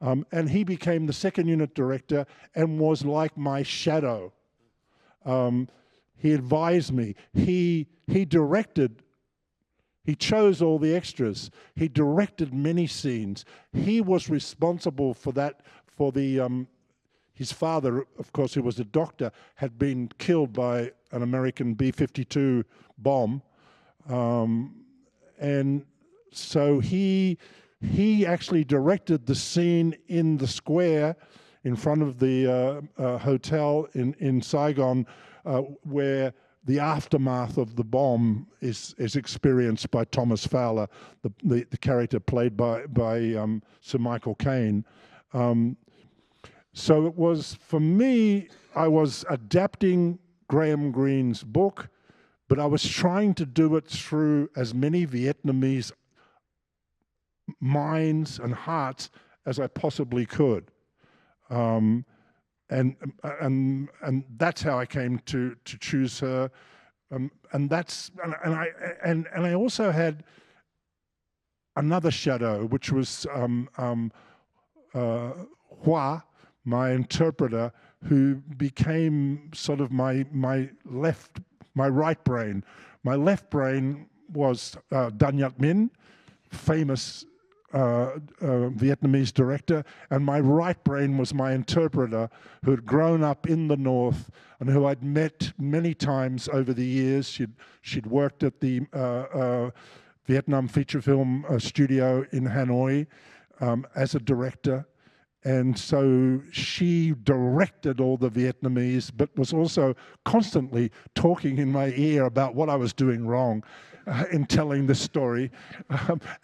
And he became the second unit director and was like my shadow. He advised me. He directed. He chose all the extras. He directed many scenes. He was responsible for that, for the his father, of course, who was a doctor, had been killed by an American B-52 bomb. And so he actually directed the scene in the square in front of the hotel in Saigon, where the aftermath of the bomb is experienced by Thomas Fowler, the character played by Sir Michael Caine. So it was, for me, I was adapting Graham Greene's book, but I was trying to do it through as many Vietnamese minds and hearts as I possibly could. And that's how I came to choose her. And I also had another shadow, which was Hoa, my interpreter, who became sort of my right brain. My left brain was Dan Nhut Minh, famous Vietnamese director, and my right brain was my interpreter, who had grown up in the North and who I'd met many times over the years. She'd worked at the Vietnam feature film studio in Hanoi as a director. And so she directed all the Vietnamese, but was also constantly talking in my ear about what I was doing wrong in telling the story.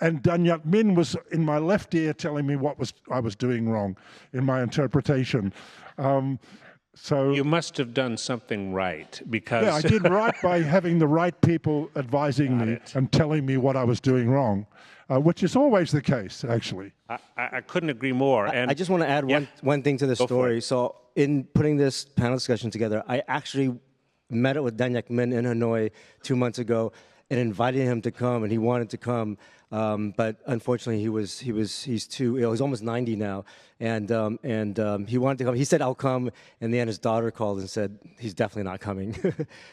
And Dan Nhut Minh was in my left ear telling me what I was doing wrong in my interpretation. So you must have done something right, because... Yeah, I did right by having the right people advising me and telling me what I was doing wrong. Which is always the case, actually. I couldn't agree more. And I just want to add one thing to the story. So in putting this panel discussion together, I actually met up with Dan Nhut Minh in Hanoi 2 months ago and invited him to come, and he wanted to come. But unfortunately, he's too ill. He's almost 90 now, and he wanted to come. He said, "I'll come," and then his daughter called and said he's definitely not coming,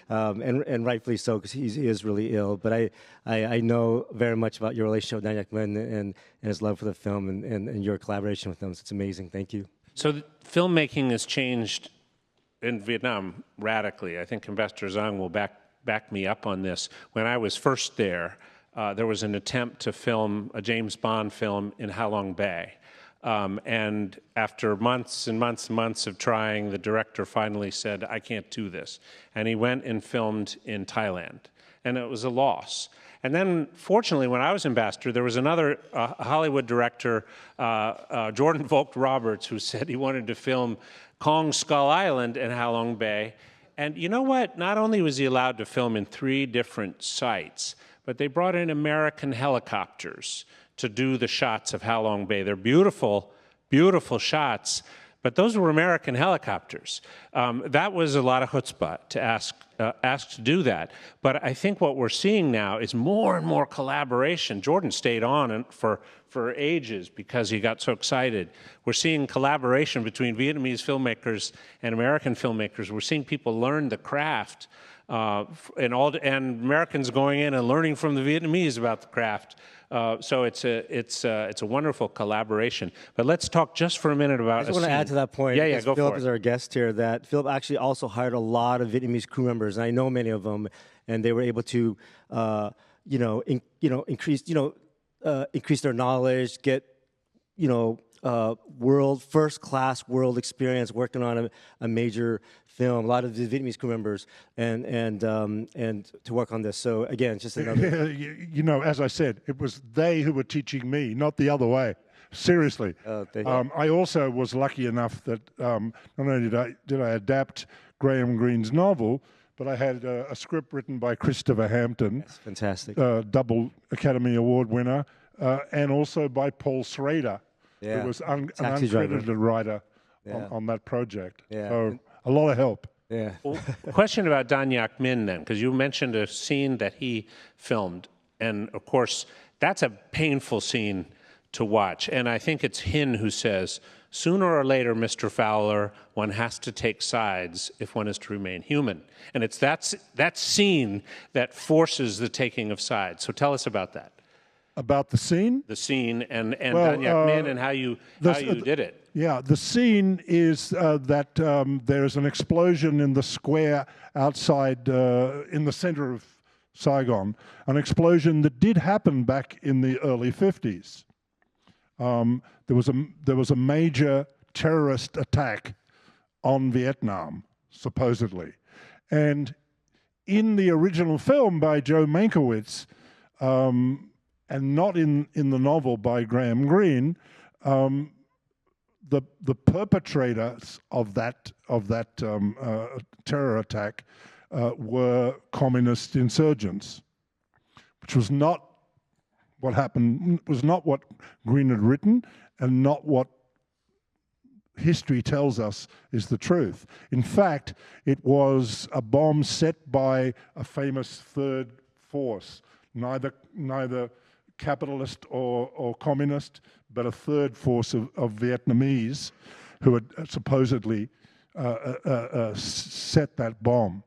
and rightfully so, because he is really ill. But I know very much about your relationship with Dan Nhut Minh and his love for the film and your collaboration with him. So it's amazing. Thank you. So filmmaking has changed in Vietnam radically. I think Ambassador Giang will back me up on this. When I was first there was an attempt to film a James Bond film in Halong Bay. And after months and months and months of trying, the director finally said, "I can't do this." And he went and filmed in Thailand. And it was a loss. And then, fortunately, when I was ambassador, there was another Hollywood director, Jordan Vogt Roberts, who said he wanted to film Kong Skull Island in Halong Bay. And you know what? Not only was he allowed to film in 3 different sites, but they brought in American helicopters to do the shots of Halong Bay. They're beautiful, beautiful shots, but those were American helicopters. That was a lot of chutzpah to ask to do that. But I think what we're seeing now is more and more collaboration. Jordan stayed on for ages because he got so excited. We're seeing collaboration between Vietnamese filmmakers and American filmmakers. We're seeing people learn the craft, and Americans going in and learning from the Vietnamese about the craft. So it's a wonderful collaboration. But let's talk just for a minute about. I just want to add to that point. Yeah, go Phillip for it. is our guest here. That Phillip actually also hired a lot of Vietnamese crew members, and I know many of them, and they were able to, increase their knowledge, get, first-class world experience working on a major film. A lot of the Vietnamese crew members, and to work on this. So again, it's just another. As I said, it was they who were teaching me, not the other way. Seriously. Thank you. I also was lucky enough that not only did I adapt Graham Greene's novel, but I had a script written by Christopher Hampton. That's fantastic. Double Academy Award winner, and also by Paul Schrader, who was an uncredited writer on that project. Yeah. So a lot of help. Yeah. Well, question about Dan Nhut Minh then, because you mentioned a scene that he filmed, and of course that's a painful scene to watch. And I think it's Hin who says, "Sooner or later, Mr. Fowler, one has to take sides if one is to remain human." And it's that scene that forces the taking of sides. So tell us about that. About the scene? The scene and Dan Nhut Minh and how you did it. Yeah, the scene is that there is an explosion in the square outside, in the center of Saigon, an explosion that did happen back in the early 50s. There was a major terrorist attack on Vietnam, supposedly. And in the original film by Joe Mankiewicz, and not in the novel by Graham Greene, the perpetrators of that terror attack were communist insurgents, which was not what happened, was not what Greene had written, and not what history tells us is the truth. In fact, it was a bomb set by a famous third force, neither capitalist or communist, but a third force of Vietnamese who had supposedly set that bomb.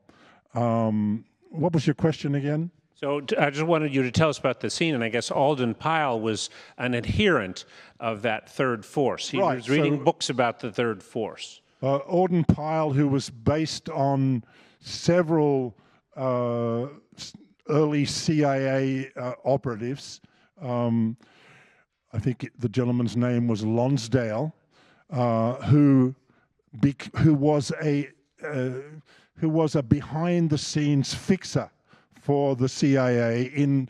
What was your question again? So I just wanted you to tell us about the scene, and I guess Alden Pyle was an adherent of that third force. He was reading books about the third force. Alden Pyle, who was based on several early CIA operatives. I think the gentleman's name was Lonsdale, who was a behind-the-scenes fixer for the CIA in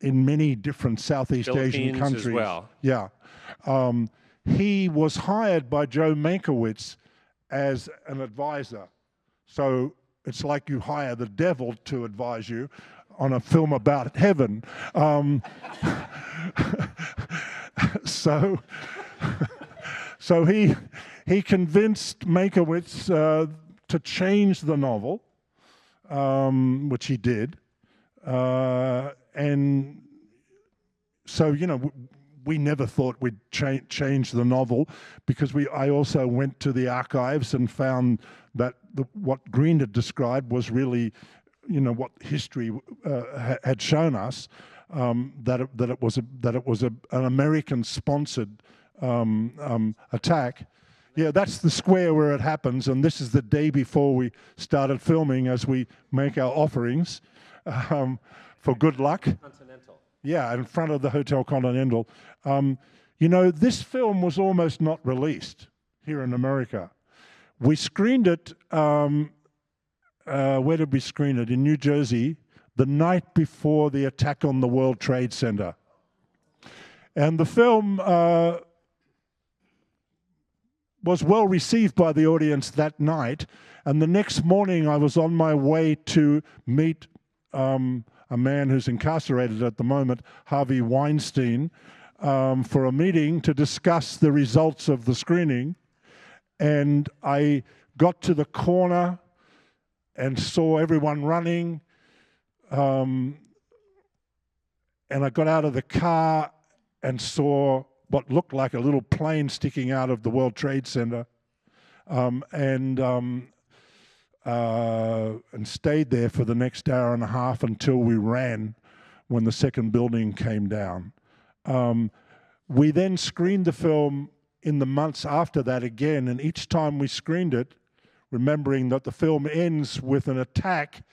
many different Southeast Asian countries as well. Yeah, he was hired by Joe Mankiewicz as an advisor. So it's like you hire the devil to advise you on a film about heaven. So he convinced Mankiewicz to change the novel, which he did. And so, you know, we never thought we'd change the novel, because I also went to the archives and found that what Greene had described was really, you know, what history had shown us, that it was an American-sponsored attack. Yeah, that's the square where it happens, and this is the day before we started filming, as we make our offerings for good luck. Continental. Yeah, in front of the Hotel Continental. You know, this film was almost not released here in America. We screened it, where did we screen it? In New Jersey, the night before the attack on the World Trade Center. And the film was well received by the audience that night. And the next morning, I was on my way to meet a man who's incarcerated at the moment, Harvey Weinstein, for a meeting to discuss the results of the screening. And I got to the corner and saw everyone running. And I got out of the car and saw what looked like a little plane sticking out of the World Trade Center, and stayed there for the next hour and a half until we ran when the second building came down. We then screened the film in the months after that again, and each time we screened it, remembering that the film ends with an attack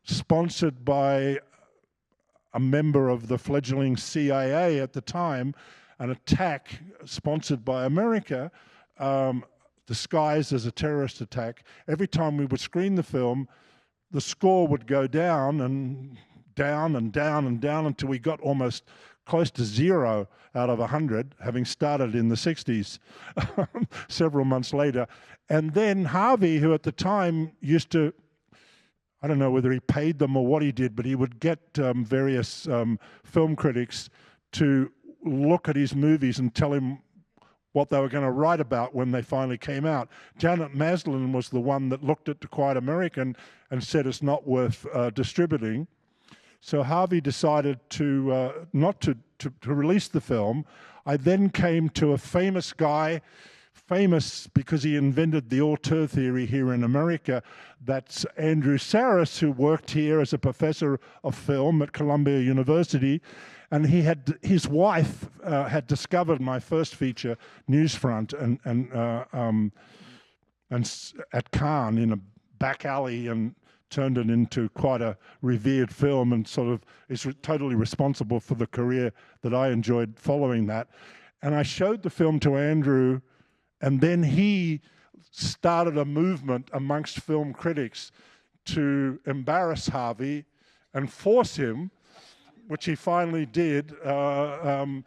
sponsored by a member of the fledgling CIA at the time, an attack sponsored by America, disguised as a terrorist attack. Every time we would screen the film, the score would go down and down and down and down until we got almost close to 0 out of 100, having started in the 60s several months later. And then Harvey, who at the time used to, I don't know whether he paid them or what he did, but he would get various film critics to look at his movies and tell him what they were going to write about when they finally came out. Janet Maslin was the one that looked at Quite American and said it's not worth distributing. So Harvey decided to not to release the film. I then came to a famous guy famous because he invented the auteur theory here in America. That's Andrew Sarris, who worked here as a professor of film at Columbia University. And his wife had discovered my first feature, Newsfront, and at Cannes in a back alley, and turned it into quite a revered film, and sort of is totally responsible for the career that I enjoyed following that. And I showed the film to Andrew, and then he started a movement amongst film critics to embarrass Harvey and force him, which he finally did, to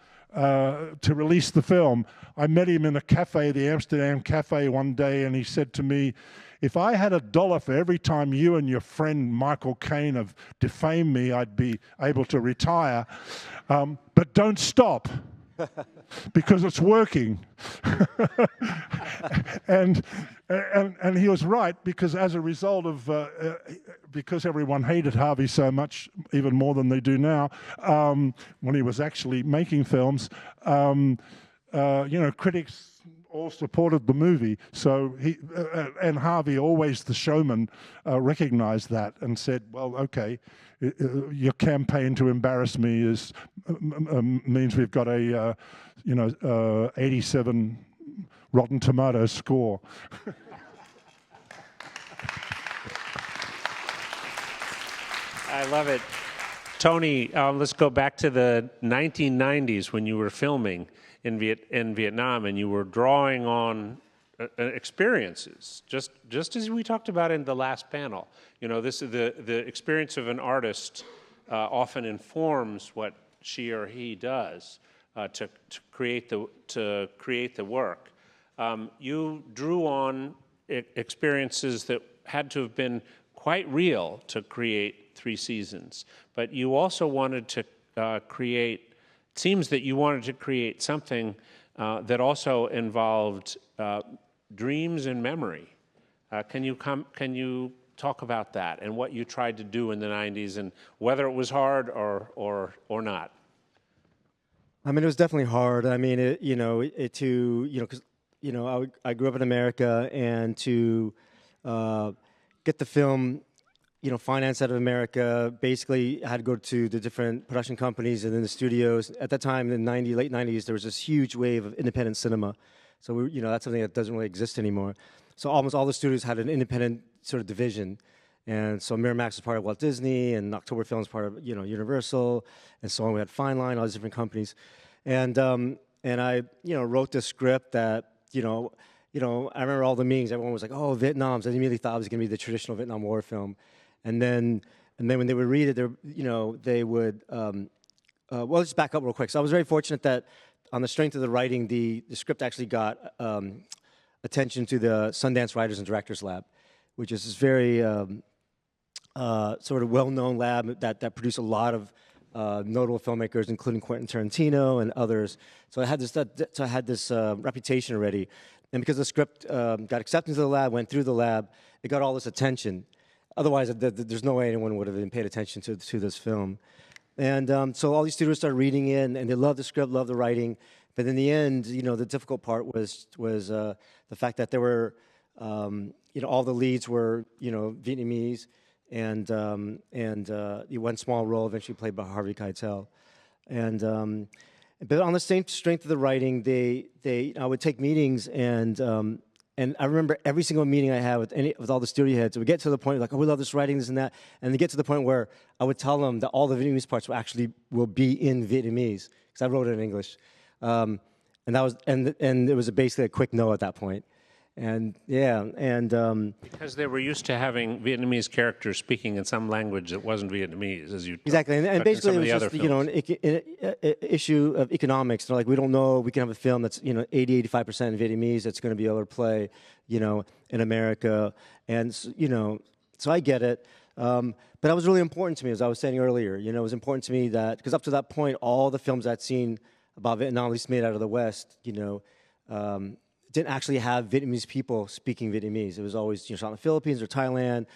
release the film. I met him in a cafe, the Amsterdam Cafe, one day, and he said to me, "If I had $1 for every time you and your friend Michael Caine have defamed me, I'd be able to retire. But don't stop, because it's working." and he was right, because as a result of, because everyone hated Harvey so much, even more than they do now, when he was actually making films, critics all supported the movie. So and Harvey, always the showman, recognized that and said, "Well, okay, your campaign to embarrass me means we've got a 87 Rotten Tomatoes score." I love it. Tony, let's go back to the 1990s when you were filming in Vietnam, and you were drawing on experiences, just as we talked about in the last panel. This is the experience of an artist often informs what she or he does to create the work. You drew on experiences that had to have been quite real to create 3 seasons, but you also wanted to create. It seems that you wanted to create something that also involved dreams and memory. Can you talk about that and what you tried to do in the 90s, and whether it was hard or not? I mean, it was definitely hard. I mean, because I grew up in America, and to get the film, financed out of America, basically I had to go to the different production companies and then the studios. At that time, in the late 90s, there was this huge wave of independent cinema. So that's something that doesn't really exist anymore. So almost all the studios had an independent sort of division. And so Miramax was part of Walt Disney, and October Film was part of Universal, and so on. We had Fine Line, all these different companies. And I wrote this script that I remember all the meetings. Everyone was like, "Oh, Vietnam." So I immediately thought it was going to be the traditional Vietnam War film. And then when they would read it, they would. Well, let's back up real quick. So I was very fortunate that, on the strength of the writing, the script actually got attention to the Sundance Writers and Directors Lab, which is this very sort of well-known lab that produced a lot of notable filmmakers, including Quentin Tarantino and others. So I had this reputation already, and because the script got accepted into the lab, went through the lab, it got all this attention. Otherwise, there's no way anyone would have been paid attention to this film. And so all these studios started reading it, and they loved the script, loved the writing. But in the end, the difficult part was the fact that there were, all the leads were, Vietnamese, and one small role eventually played by Harvey Keitel. But on the same strength of the writing, I would take meetings, and I remember every single meeting I had with all the studio heads, it would get to the point like, "Oh, we love this writing, this and that," and they get to the point where I would tell them that all the Vietnamese parts will be in Vietnamese, because I wrote it in English, and it was basically a quick no at that point. Because they were used to having Vietnamese characters speaking in some language that wasn't Vietnamese, as you exactly, and basically it was just an issue of economics. They're like, we don't know, we can have a film that's 80-85% Vietnamese that's going to be able to play in America, and so I get it. But that was really important to me, as I was saying earlier. It was important to me that, because up to that point, all the films I'd seen about Vietnam, at least made out of the West, didn't actually have Vietnamese people speaking Vietnamese. It was always shot in the Philippines or Thailand,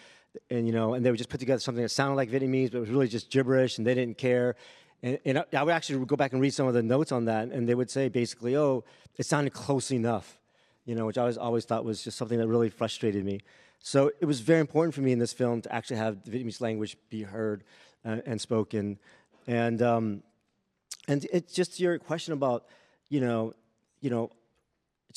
and they would just put together something that sounded like Vietnamese, but it was really just gibberish, and they didn't care. And I would actually go back and read some of the notes on that, and they would say basically, "Oh, it sounded close enough." which I always thought was just something that really frustrated me. So it was very important for me in this film to actually have the Vietnamese language be heard and spoken. And it's just your question about, it's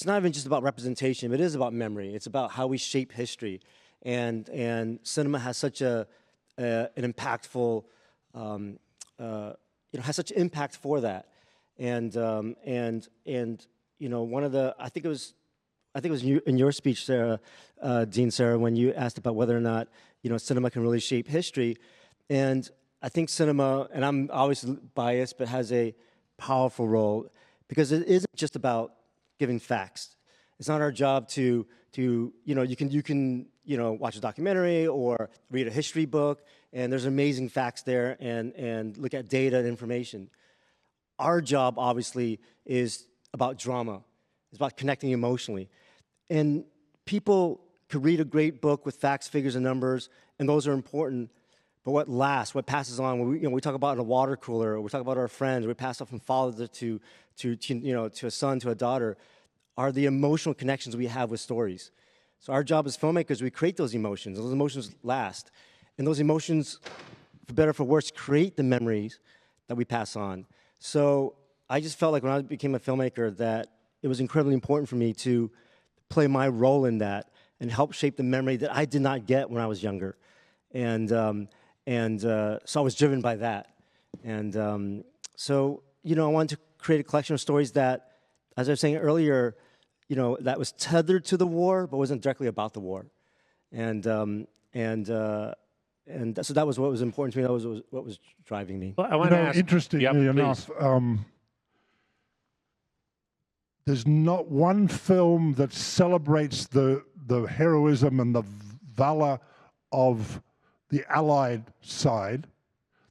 not even just about representation, but it is about memory. It's about how we shape history. And cinema has such an impactful, has such impact for that. And one of the, I think it was in your speech, Sarah, Dean Sarah, when you asked about whether or not, cinema can really shape history. And I think cinema, and I'm obviously biased, but has a powerful role because it isn't just about giving facts. It's not our job to you can watch a documentary or read a history book, and there's amazing facts there, and look at data and information. Our job, obviously, is about drama. It's about connecting emotionally. And people could read a great book with facts, figures, and numbers, and those are important. But what lasts, what passes on, when we talk about a water cooler, or we talk about our friends, or we pass off from father to a son, to a daughter, are the emotional connections we have with stories. So our job as filmmakers, we create those emotions. Those emotions last. And those emotions, for better or for worse, create the memories that we pass on. So I just felt like when I became a filmmaker that it was incredibly important for me to play my role in that and help shape the memory that I did not get when I was younger. And so I was driven by that. And so, I wanted to create a collection of stories that, as I was saying earlier, that was tethered to the war, but wasn't directly about the war. And so that was what was important to me. That was what was driving me. Well, I want to ask, interestingly enough, there's not one film that celebrates the heroism and the valor of the Allied side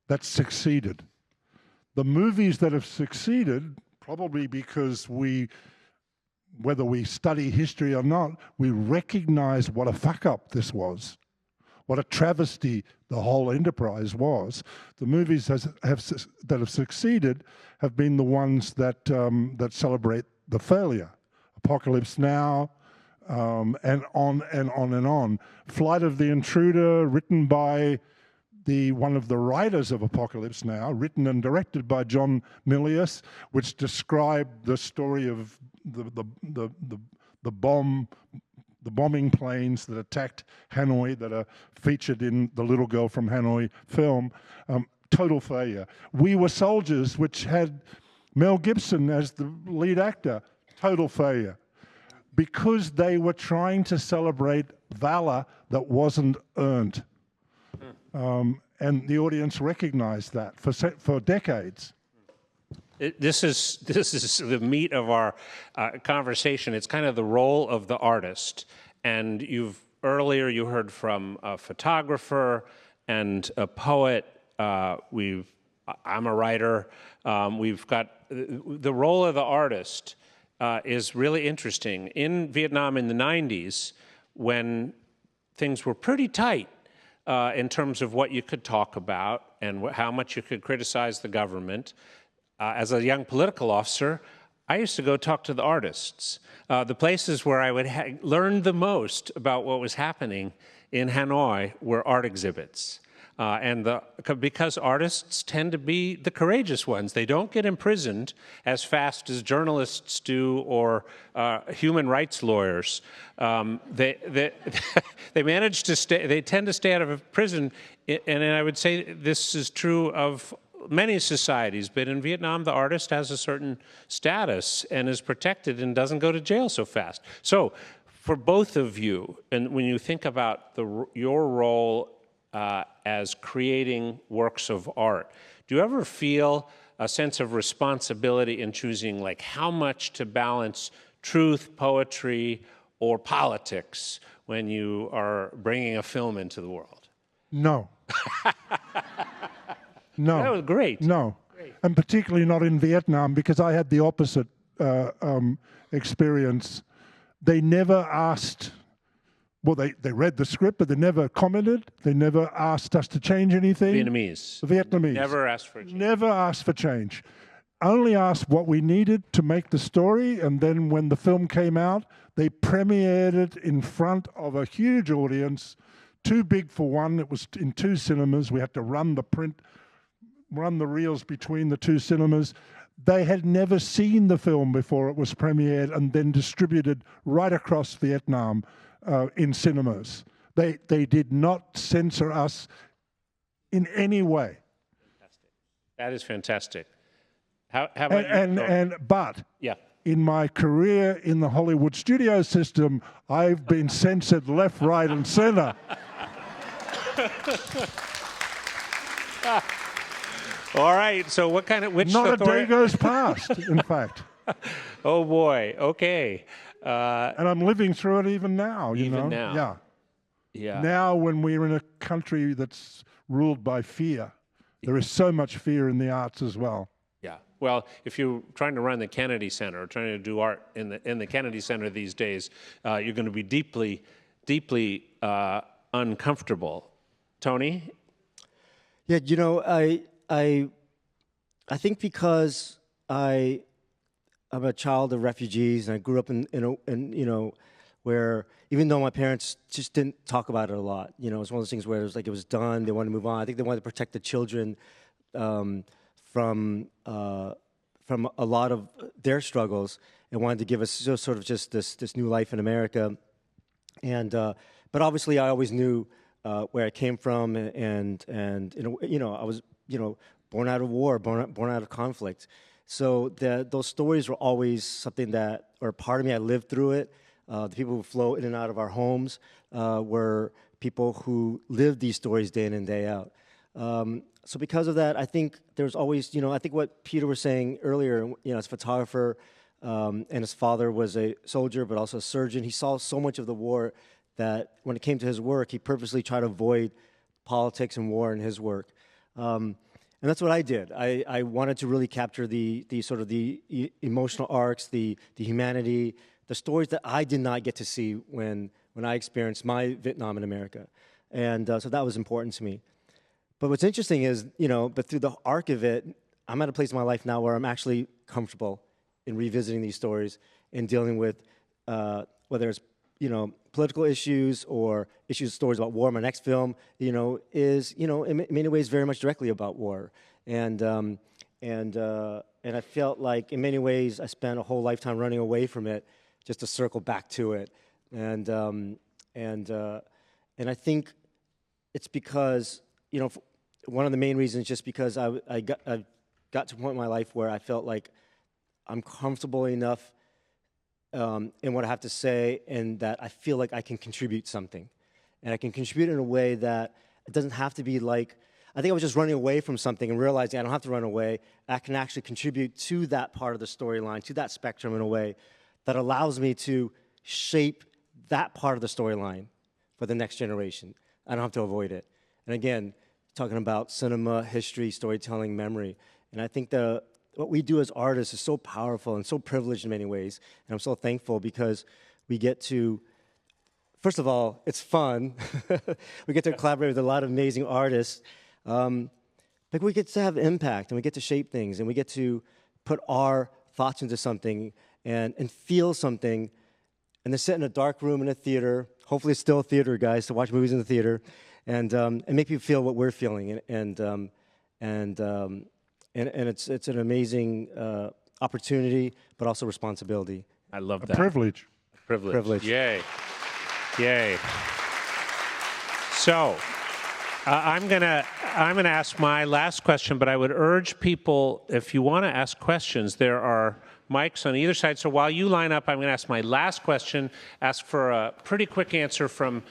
that succeeded. The movies that have succeeded, probably because whether we study history or not, we recognize what a fuck-up this was, what a travesty the whole enterprise was. The movies that have succeeded have been the ones that celebrate the failure. Apocalypse Now, and on and on and on. Flight of the Intruder, written by one of the writers of Apocalypse Now, written and directed by John Milius, which described the story of the bombing planes that attacked Hanoi, that are featured in the Little Girl from Hanoi film. Total failure. We Were Soldiers, which had Mel Gibson as the lead actor. Total failure. Because they were trying to celebrate valor that wasn't earned. And the audience recognized that for decades. This is the meat of our conversation. It's kind of the role of the artist. And earlier you heard from a photographer and a poet. I'm a writer. We've got the role of the artist is really interesting. In Vietnam in the 90s, when things were pretty tight in terms of what you could talk about and how much you could criticize the government, as a young political officer, I used to go talk to the artists. The places where I would learn the most about what was happening in Hanoi were art exhibits. Because artists tend to be the courageous ones. They don't get imprisoned as fast as journalists do or human rights lawyers. They manage to stay. They tend to stay out of prison, and I would say this is true of many societies. But in Vietnam, the artist has a certain status and is protected and doesn't go to jail so fast. So, for both of you, and when you think about your role as creating works of art, do you ever feel a sense of responsibility in choosing like how much to balance truth, poetry, or politics when you are bringing a film into the world? No. No. That was great. No. Great. And particularly not in Vietnam, because I had the opposite experience. They never asked. Well, they read the script, but they never commented. They never asked us to change anything. Vietnamese. The Vietnamese. Never asked for change. Never asked for change. only asked what we needed to make the story, and then when the film came out, they premiered it in front of a huge audience, too big for one. It was in 2 cinemas. We had to run the reels between the 2 cinemas. They had never seen the film before it was premiered and then distributed right across Vietnam in cinemas. They did not censor us in any way. Fantastic. That is fantastic. How about you? But yeah. in my career in the Hollywood studio system, I've been censored left, right, and center. All right. So what kind of which? Not a day goes past, in fact. Oh boy. Okay. And I'm living through it even now. You know? now. Yeah. Yeah. Now, when we're in a country that's ruled by fear, there is so much fear in the arts as well. Yeah. Well, if you're trying to run the Kennedy Center or trying to do art in the Kennedy Center these days, you're going to be deeply uncomfortable. Tony? Yeah, you know, I think because I'm a child of refugees and I grew up in you know, where even though my parents just didn't talk about it a lot, you know, it's one of those things where it was like it was done, they wanted to move on. I think they wanted to protect the children from a lot of their struggles and wanted to give us sort of just this new life in America. And but obviously, I always knew where I came from, and you know, I was born out of war, born out of conflict. So those stories were always something that, or part of me, I lived through it. The people who flow in and out of our homes were people who lived these stories day in and day out. So because of that, I think there's always, you know, I think what Peter was saying earlier, you know, as a photographer, and his father was a soldier, but also a surgeon. He saw so much of the war that when it came to his work, he purposely tried to avoid politics and war in his work. And that's what I did. I wanted to really capture the sort of the emotional arcs, the humanity, the stories that I did not get to see when I experienced my Vietnam in America. And so that was important to me. But what's interesting is, you know, but through the arc of it, I'm at a place in my life now where I'm actually comfortable in revisiting these stories and dealing with whether it's, you know, political issues or stories about war. My next film, you know, is, you know, in many ways very much directly about war. And I felt like in many ways I spent a whole lifetime running away from it just to circle back to it. And I think it's because, you know, one of the main reasons just because I got to a point in my life where I felt like I'm comfortable enough in what I have to say, and that I feel like I can contribute something. And I can contribute in a way that it doesn't have to be like, I think I was just running away from something and realizing I don't have to run away. I can actually contribute to that part of the storyline, to that spectrum in a way that allows me to shape that part of the storyline for the next generation. I don't have to avoid it. And again, talking about cinema, history, storytelling, memory. And I think what we do as artists is so powerful and so privileged in many ways. And I'm so thankful because we get to, first of all, it's fun. We get to collaborate with a lot of amazing artists. But we get to have impact, and we get to shape things, and we get to put our thoughts into something and feel something, and then sit in a dark room in a theater. Hopefully it's still a theater, guys, to watch movies in the theater, and make people feel what we're feeling. And it's an amazing opportunity, but also responsibility. I love that. A privilege. Privilege. Yay. Yay. So I'm gonna ask my last question, but I would urge people, if you want to ask questions, there are mics on either side. So while you line up, I'm going to ask my last question, ask for a pretty quick answer from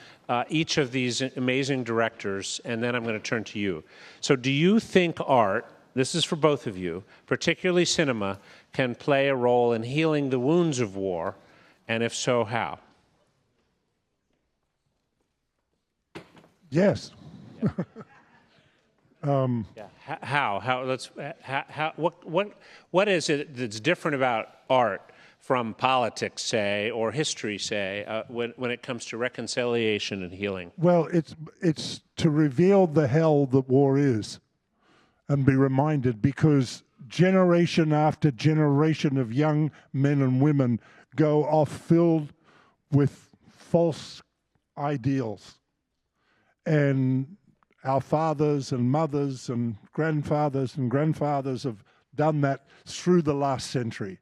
each of these amazing directors, and then I'm going to turn to you. So do you think art, this is for both of you, particularly cinema, can play a role in healing the wounds of war, and if so, how? Yes. Yeah. What is it that's different about art from politics, say, or history, say, when it comes to reconciliation and healing? Well, it's to reveal the hell that war is and be reminded, because generation after generation of young men and women go off filled with false ideals. And our fathers and mothers and grandfathers have done that through the last century.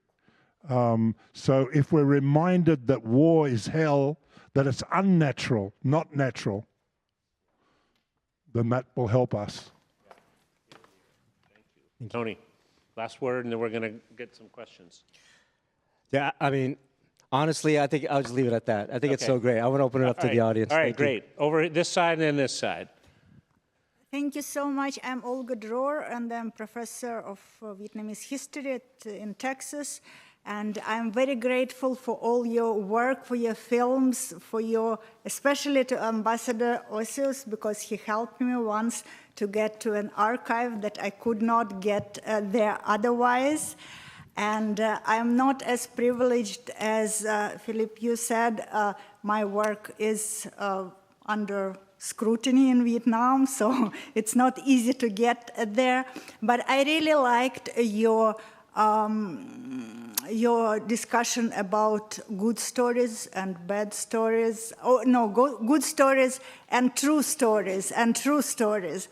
So if we're reminded that war is hell, that it's unnatural, not natural, then that will help us. Tony, last word, and then we're going to get some questions. Yeah, I mean, honestly, I think I'll just leave it at that. I think it's so great. I want to open it up to the audience. All right, Thank you. great. Over this side and then this side. Thank you so much. I'm Olga Dror, and I'm professor of Vietnamese history in Texas. And I'm very grateful for all your work, for your films, for your, especially to Ambassador Osius, because he helped me once to get to an archive that I could not get there otherwise. And I'm not as privileged as Phillip, you said. My work is under scrutiny in Vietnam, so it's not easy to get there. But I really liked your discussion about good stories and bad stories. Oh, no, good stories and true stories and true stories.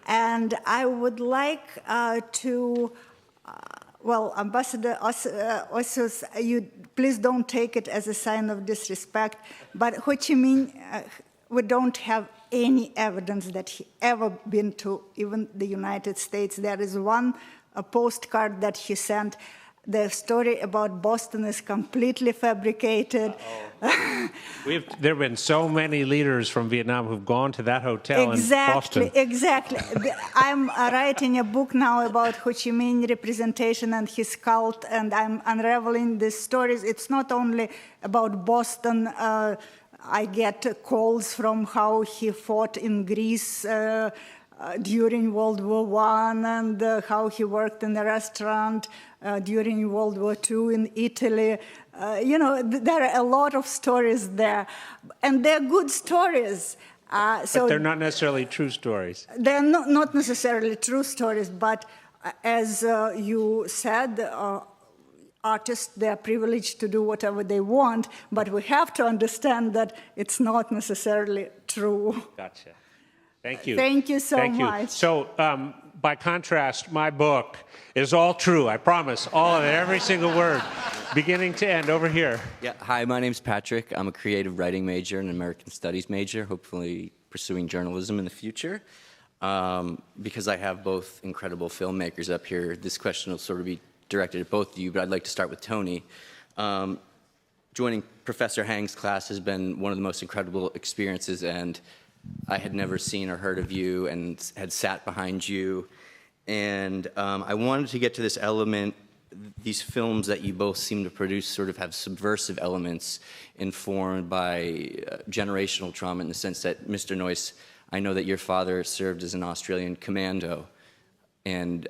And I would like to, well, Ambassador Osius, you please don't take it as a sign of disrespect, but Ho Chi Minh, we don't have any evidence that he ever been to even the United States. There is a postcard that he sent. The story about Boston is completely fabricated. There have been so many leaders from Vietnam who've gone to that hotel in Boston. Exactly. I'm writing a book now about Ho Chi Minh representation and his cult, and I'm unraveling these stories. It's not only about Boston. I get calls from how he fought in Greece during World War I, and how he worked in a restaurant during World War II in Italy. You know, there are a lot of stories there, and they're good stories. But they're not necessarily true stories. They're not necessarily true stories, but as you said, artists, they're privileged to do whatever they want, but we have to understand that it's not necessarily true. Gotcha. Thank you. Thank you so much. So, by contrast, my book is all true. I promise, all of it, every single word, beginning to end. Over here. Yeah. Hi, my name's Patrick. I'm a creative writing major and an American Studies major, hopefully pursuing journalism in the future. Because I have both incredible filmmakers up here, this question will sort of be directed at both of you, but I'd like to start with Tony. Joining Professor Hoang's class has been one of the most incredible experiences, and I had never seen or heard of you and had sat behind you. And I wanted to get to this element. These films that you both seem to produce sort of have subversive elements informed by generational trauma, in the sense that, Mr. Noyce, I know that your father served as an Australian commando, and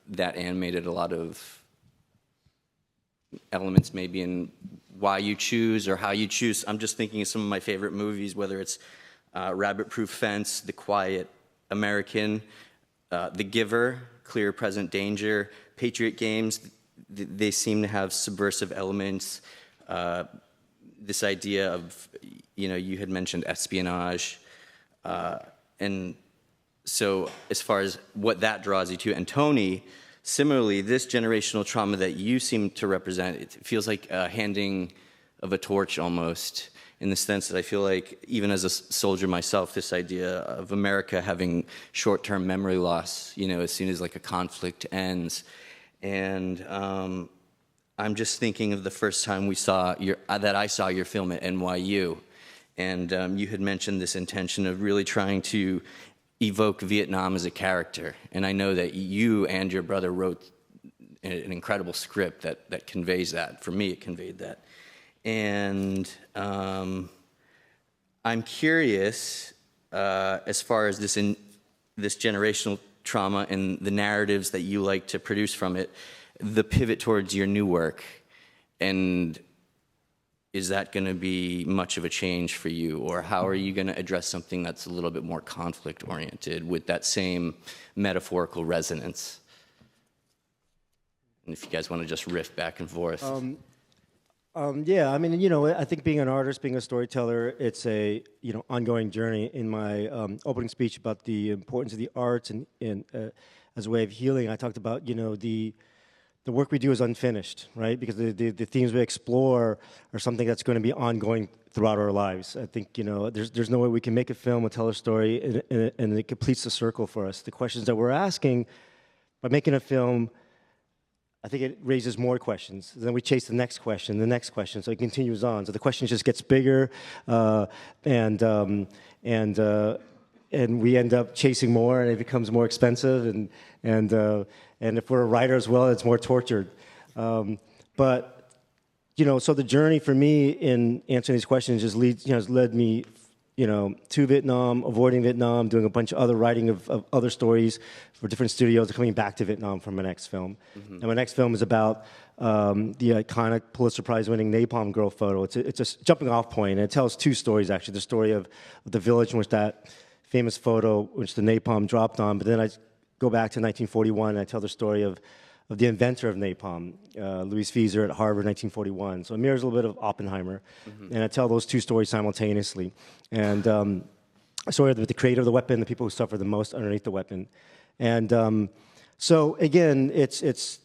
that animated a lot of elements maybe in why you choose or how you choose. I'm just thinking of some of my favorite movies, whether it's Rabbit Proof Fence, The Quiet American, The Giver, Clear Present Danger, Patriot Games. They seem to have subversive elements. This idea of, you know, you had mentioned espionage. And so as far as what that draws you to, and Tony, similarly, this generational trauma that you seem to represent, it feels like a handing of a torch almost, in the sense that I feel like, even as a soldier myself, this idea of America having short-term memory loss, you know, as soon as like a conflict ends. And I'm just thinking of the first time that I saw your film at NYU. And you had mentioned this intention of really trying to evoke Vietnam as a character. And I know that you and your brother wrote an incredible script that conveys that. For me, it conveyed that. And I'm curious, as far as this generational trauma and the narratives that you like to produce from it, the pivot towards your new work, and is that going to be much of a change for you, or how are you going to address something that's a little bit more conflict-oriented with that same metaphorical resonance? And if you guys want to just riff back and forth. Yeah, I mean, I think being an artist, being a storyteller, it's a ongoing journey. In my opening speech about the importance of the arts and as a way of healing, I talked about the work we do is unfinished, right? Because the themes we explore are something that's going to be ongoing throughout our lives. I think there's no way we can make a film or tell a story and it completes the circle for us. The questions that we're asking by making a film, I think it raises more questions. Then we chase the next question, so it continues on. So the question just gets bigger, and we end up chasing more, and it becomes more expensive. And if we're a writer as well, it's more tortured. But so the journey for me in answering these questions just has led me to Vietnam, avoiding Vietnam, doing a bunch of other writing of other stories for different studios, coming back to Vietnam for my next film. And my next film is about the iconic Pulitzer Prize-winning Napalm Girl photo. It's a jumping off point, and it tells two stories, actually. The story of the village in which that famous photo, which the napalm dropped on, but then I go back to 1941, and I tell the story of the inventor of napalm, Louis Fieser at Harvard, 1941. So it mirrors a little bit of Oppenheimer, and I tell those two stories simultaneously. And a story of the creator of the weapon, the people who suffer the most underneath the weapon. And so again, it's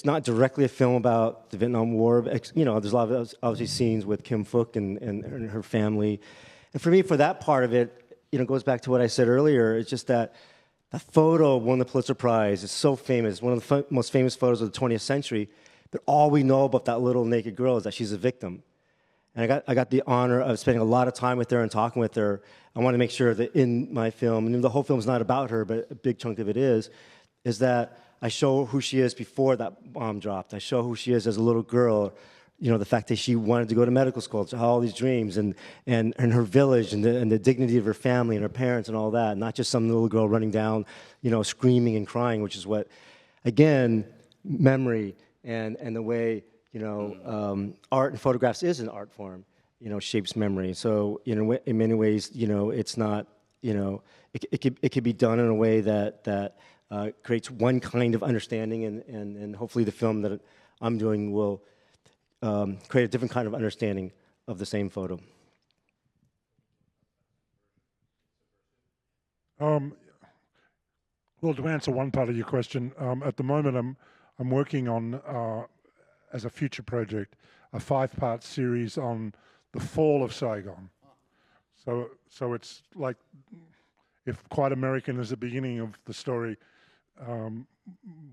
not directly a film about the Vietnam War. There's a lot of obviously scenes with Kim Phuc and her family. And for me, for that part of it, it goes back to what I said earlier. It's just that the photo won the Pulitzer Prize. It's so famous, one of the most famous photos of the 20th century. But all we know about that little naked girl is that she's a victim. And I got the honor of spending a lot of time with her and talking with her. I want to make sure that in my film, and the whole film's not about her, but a big chunk of it is that I show who she is before that bomb dropped. I show who she is as a little girl. The fact that she wanted to go to medical school, to all these dreams, and her village, and the dignity of her family and her parents and all that, not just some little girl running down, screaming and crying, which is what, again, memory and the way, art and photographs is an art form, shapes memory. So, in many ways, it's not, it could be done in a way that creates one kind of understanding, and hopefully the film that I'm doing will create a different kind of understanding of the same photo. Well, to answer one part of your question, at the moment I'm working on, as a future project, a 5-part series on the fall of Saigon. So it's like, if Quite American is the beginning of the story,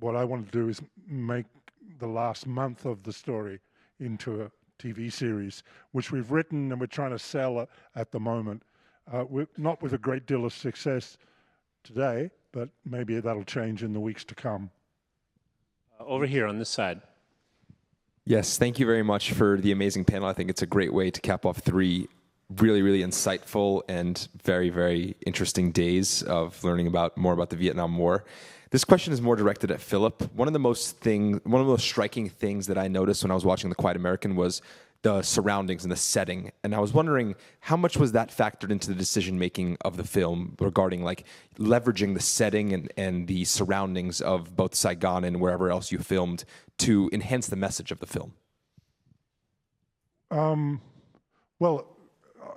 what I want to do is make the last month of the story into a TV series, which we've written and we're trying to sell at the moment. We're not with a great deal of success today, but maybe that'll change in the weeks to come. Over here on this side. Yes, thank you very much for the amazing panel. I think it's a great way to cap off 3 really, really insightful and very, very interesting days of learning more about the Vietnam War. This question is more directed at Philip. One of the most striking things that I noticed when I was watching The Quiet American was the surroundings and the setting. And I was wondering, how much was that factored into the decision-making of the film regarding leveraging the setting and the surroundings of both Saigon and wherever else you filmed to enhance the message of the film? Well,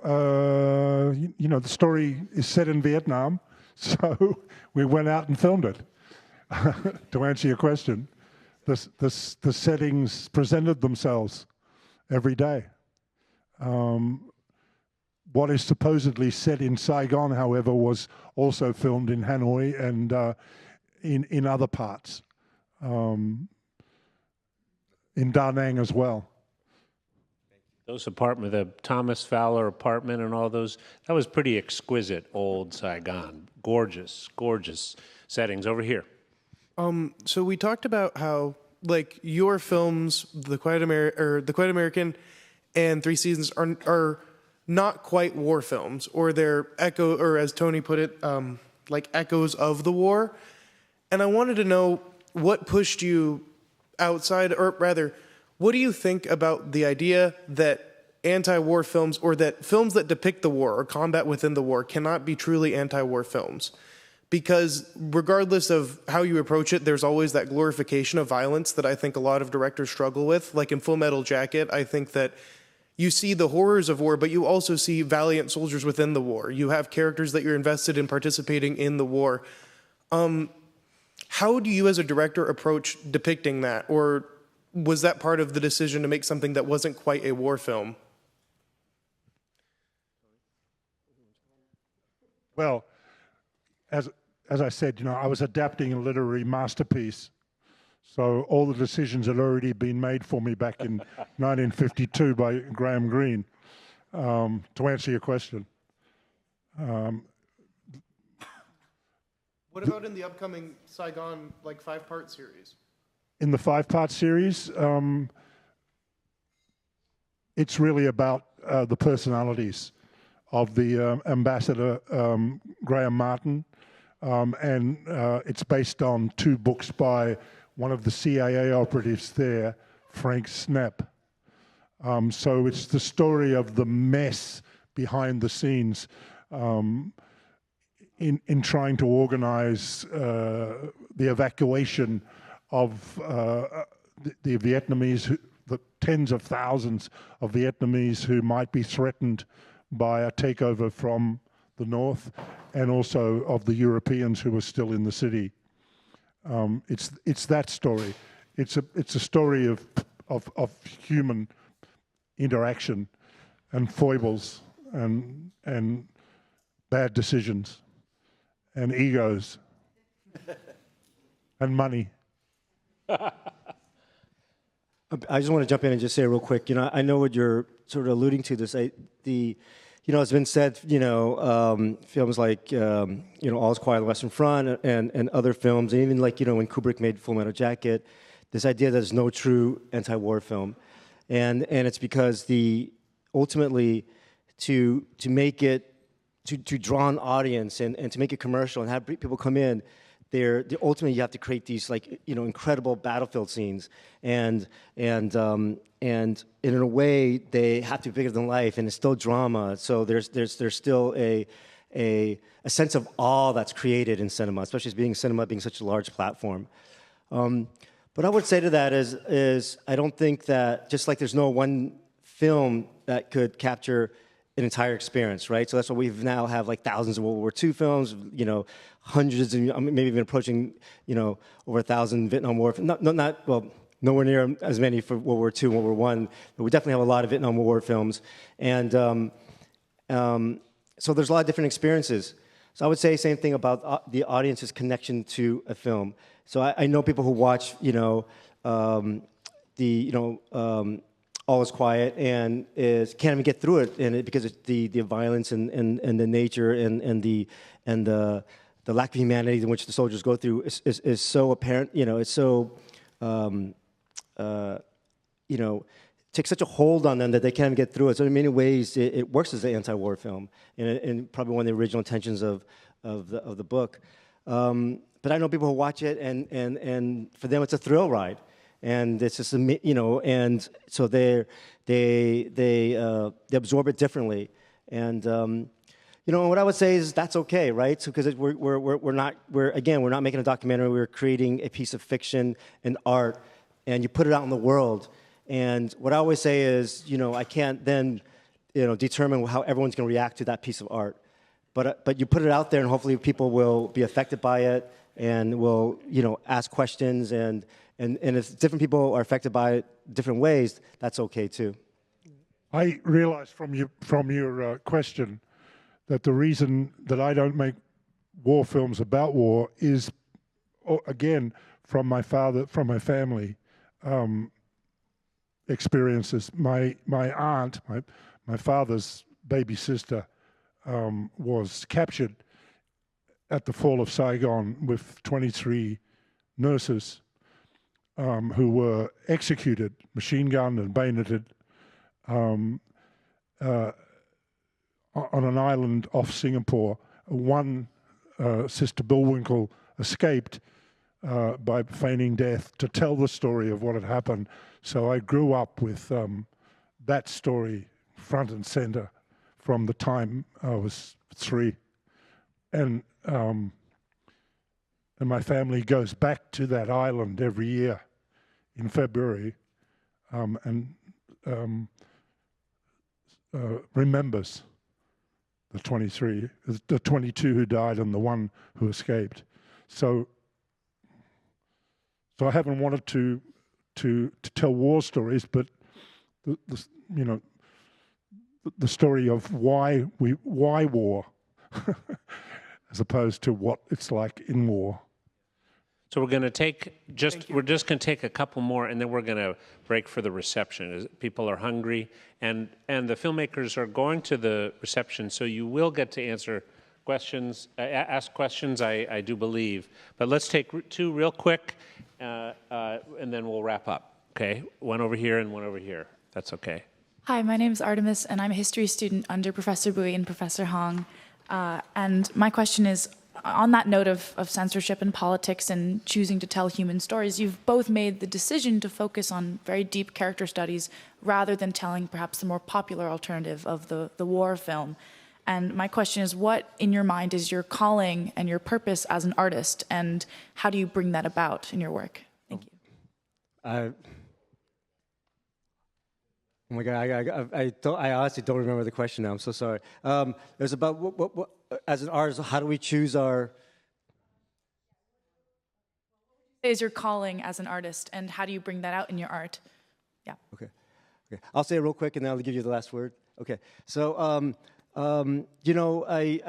the story is set in Vietnam, so we went out and filmed it. To answer your question, the settings presented themselves every day. What is supposedly set in Saigon, however, was also filmed in Hanoi and in other parts, in Da Nang as well. Those apartments, the Thomas Fowler apartment and all those, that was pretty exquisite old Saigon. Gorgeous, gorgeous settings. Over here. So we talked about how, your films, The Quiet American and 3 Seasons are not quite war films, or they're or as Tony put it, echoes of the war. And I wanted to know what pushed you outside, or rather, what do you think about the idea that anti-war films, or that films that depict the war or combat within the war, cannot be truly anti-war films? because regardless of how you approach it, there's always that glorification of violence that I think a lot of directors struggle with. Like in Full Metal Jacket, I think that you see the horrors of war, but you also see valiant soldiers within the war. You have characters that you're invested in participating in the war. How do you as a director approach depicting that? Or was that part of the decision to make something that wasn't quite a war film? Well, as I said, I was adapting a literary masterpiece. So all the decisions had already been made for me back in 1952 by Graham Greene, to answer your question. What about in the upcoming Saigon, 5-part series? In the 5-part series, it's really about the personalities of the ambassador, Graham Martin, and it's based on 2 books by one of the CIA operatives there, Frank Snapp. So it's the story of the mess behind the scenes in trying to organize the evacuation of the Vietnamese, the tens of thousands of Vietnamese who might be threatened by a takeover from the north, and also of the Europeans who were still in the city. It's that story. It's a story of human interaction and foibles and bad decisions and egos and money. I just want to jump in and just say real quick, I know what you're sort of alluding to. It's been said, films like, All Is Quiet on the Western Front and other films, and even when Kubrick made Full Metal Jacket, this idea that there's no true anti-war film. And it's because ultimately to make it, to draw an audience and to make it commercial and have people come in, ultimately you have to create these incredible battlefield scenes, and in a way they have to be bigger than life, and it's still drama. So there's still a sense of awe that's created in cinema, especially as cinema being such a large platform. But I would say to that is I don't think that, just like there's no one film that could capture an entire experience, right? So that's why we now have thousands of World War II films, hundreds and maybe even approaching, over 1,000 Vietnam War. Nowhere near as many for World War II and World War I, but we definitely have a lot of Vietnam War films, and so there's a lot of different experiences. So I would say same thing about the audience's connection to a film. So I know people who watch, All Is Quiet and can't even get through it, because it's the violence and the nature and the lack of humanity in which the soldiers go through is so apparent. It's so takes such a hold on them that they can't even get through it. So in many ways, it works as an anti-war film, and probably one of the original intentions of the book. But I know people who watch it, and for them it's a thrill ride. And it's just, and so they absorb it differently, and what I would say is that's okay, right? So because we're not making a documentary. We're creating a piece of fiction and art, and you put it out in the world. And what I always say is, I can't then, determine how everyone's going to react to that piece of art, but you put it out there, and hopefully people will be affected by it and will, ask questions and if different people are affected by it different ways, that's okay too. I realize from your question that the reason that I don't make war films about war is, again, from my family experiences. My aunt, my father's baby sister, was captured at the fall of Saigon with 23 nurses. Who were executed, machine gunned and bayoneted, on an island off Singapore. One, Sister Bullwinkle, escaped by feigning death to tell the story of what had happened. So I grew up with that story front and center from the time I was 3. And and my family goes back to that island every year in February and remembers the 22 who died and the one who escaped. So I haven't wanted to tell war stories, but the story of why war, as opposed to what it's like in war. So we're going to take we're just going to take a couple more, and then we're going to break for the reception. People are hungry, and the filmmakers are going to the reception, so you will get to answer questions, ask questions, I do believe. But let's take two real quick, and then we'll wrap up. Okay, one over here and one over here. That's okay. Hi, my name is Artemis, and I'm a history student under Professor Bui and Professor Hoang. And my question is, on that note of censorship and politics and choosing to tell human stories, you've both made the decision to focus on very deep character studies rather than telling perhaps the more popular alternative of the war film. And my question is, what in your mind is your calling and your purpose as an artist, and how do you bring that about in your work? Thank you. Oh my God, I honestly don't remember the question now. I'm so sorry. It was about what as an artist, how do we choose our... Is your calling as an artist, and how do you bring that out in your art? Yeah. Okay. I'll say it real quick, and then I'll give you the last word. Okay. So, I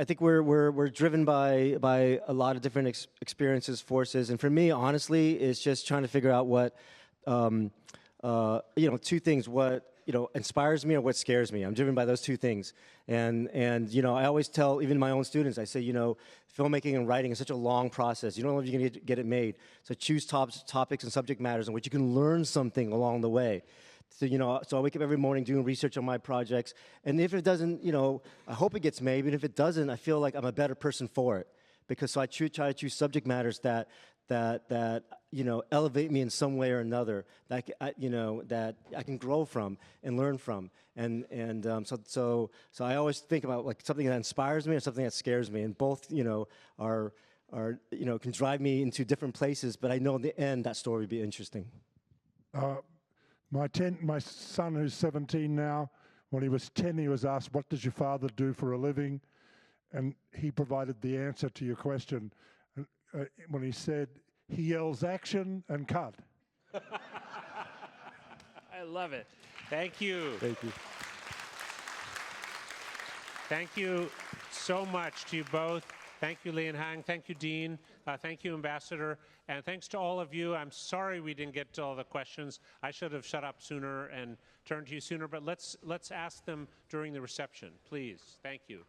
think we're driven by a lot of different experiences, forces, and for me, honestly, it's just trying to figure out what, two things: what inspires me or what scares me. I'm driven by those two things. And I always tell even my own students, I say, filmmaking and writing is such a long process. You don't know if you're going to get it made. So choose topics and subject matters in which you can learn something along the way. So, so I wake up every morning doing research on my projects. And if it doesn't, I hope it gets made. But if it doesn't, I feel like I'm a better person for it. Because so I try to choose subject matters that elevate me in some way or another, that I can grow from and learn from, so I always think about like something that inspires me or something that scares me, and both are can drive me into different places. But I know in the end that story would be interesting. My son, who's 17 now, when he was 10, he was asked, "What does your father do for a living?" And he provided the answer to your question when he said, he yells action and cut. I love it. Thank you. Thank you. Thank you so much to you both. Thank you, Lee and Hoang. Thank you, Dean. Thank you, Ambassador. And thanks to all of you. I'm sorry we didn't get to all the questions. I should have shut up sooner and turned to you sooner, but let's ask them during the reception, please. Thank you.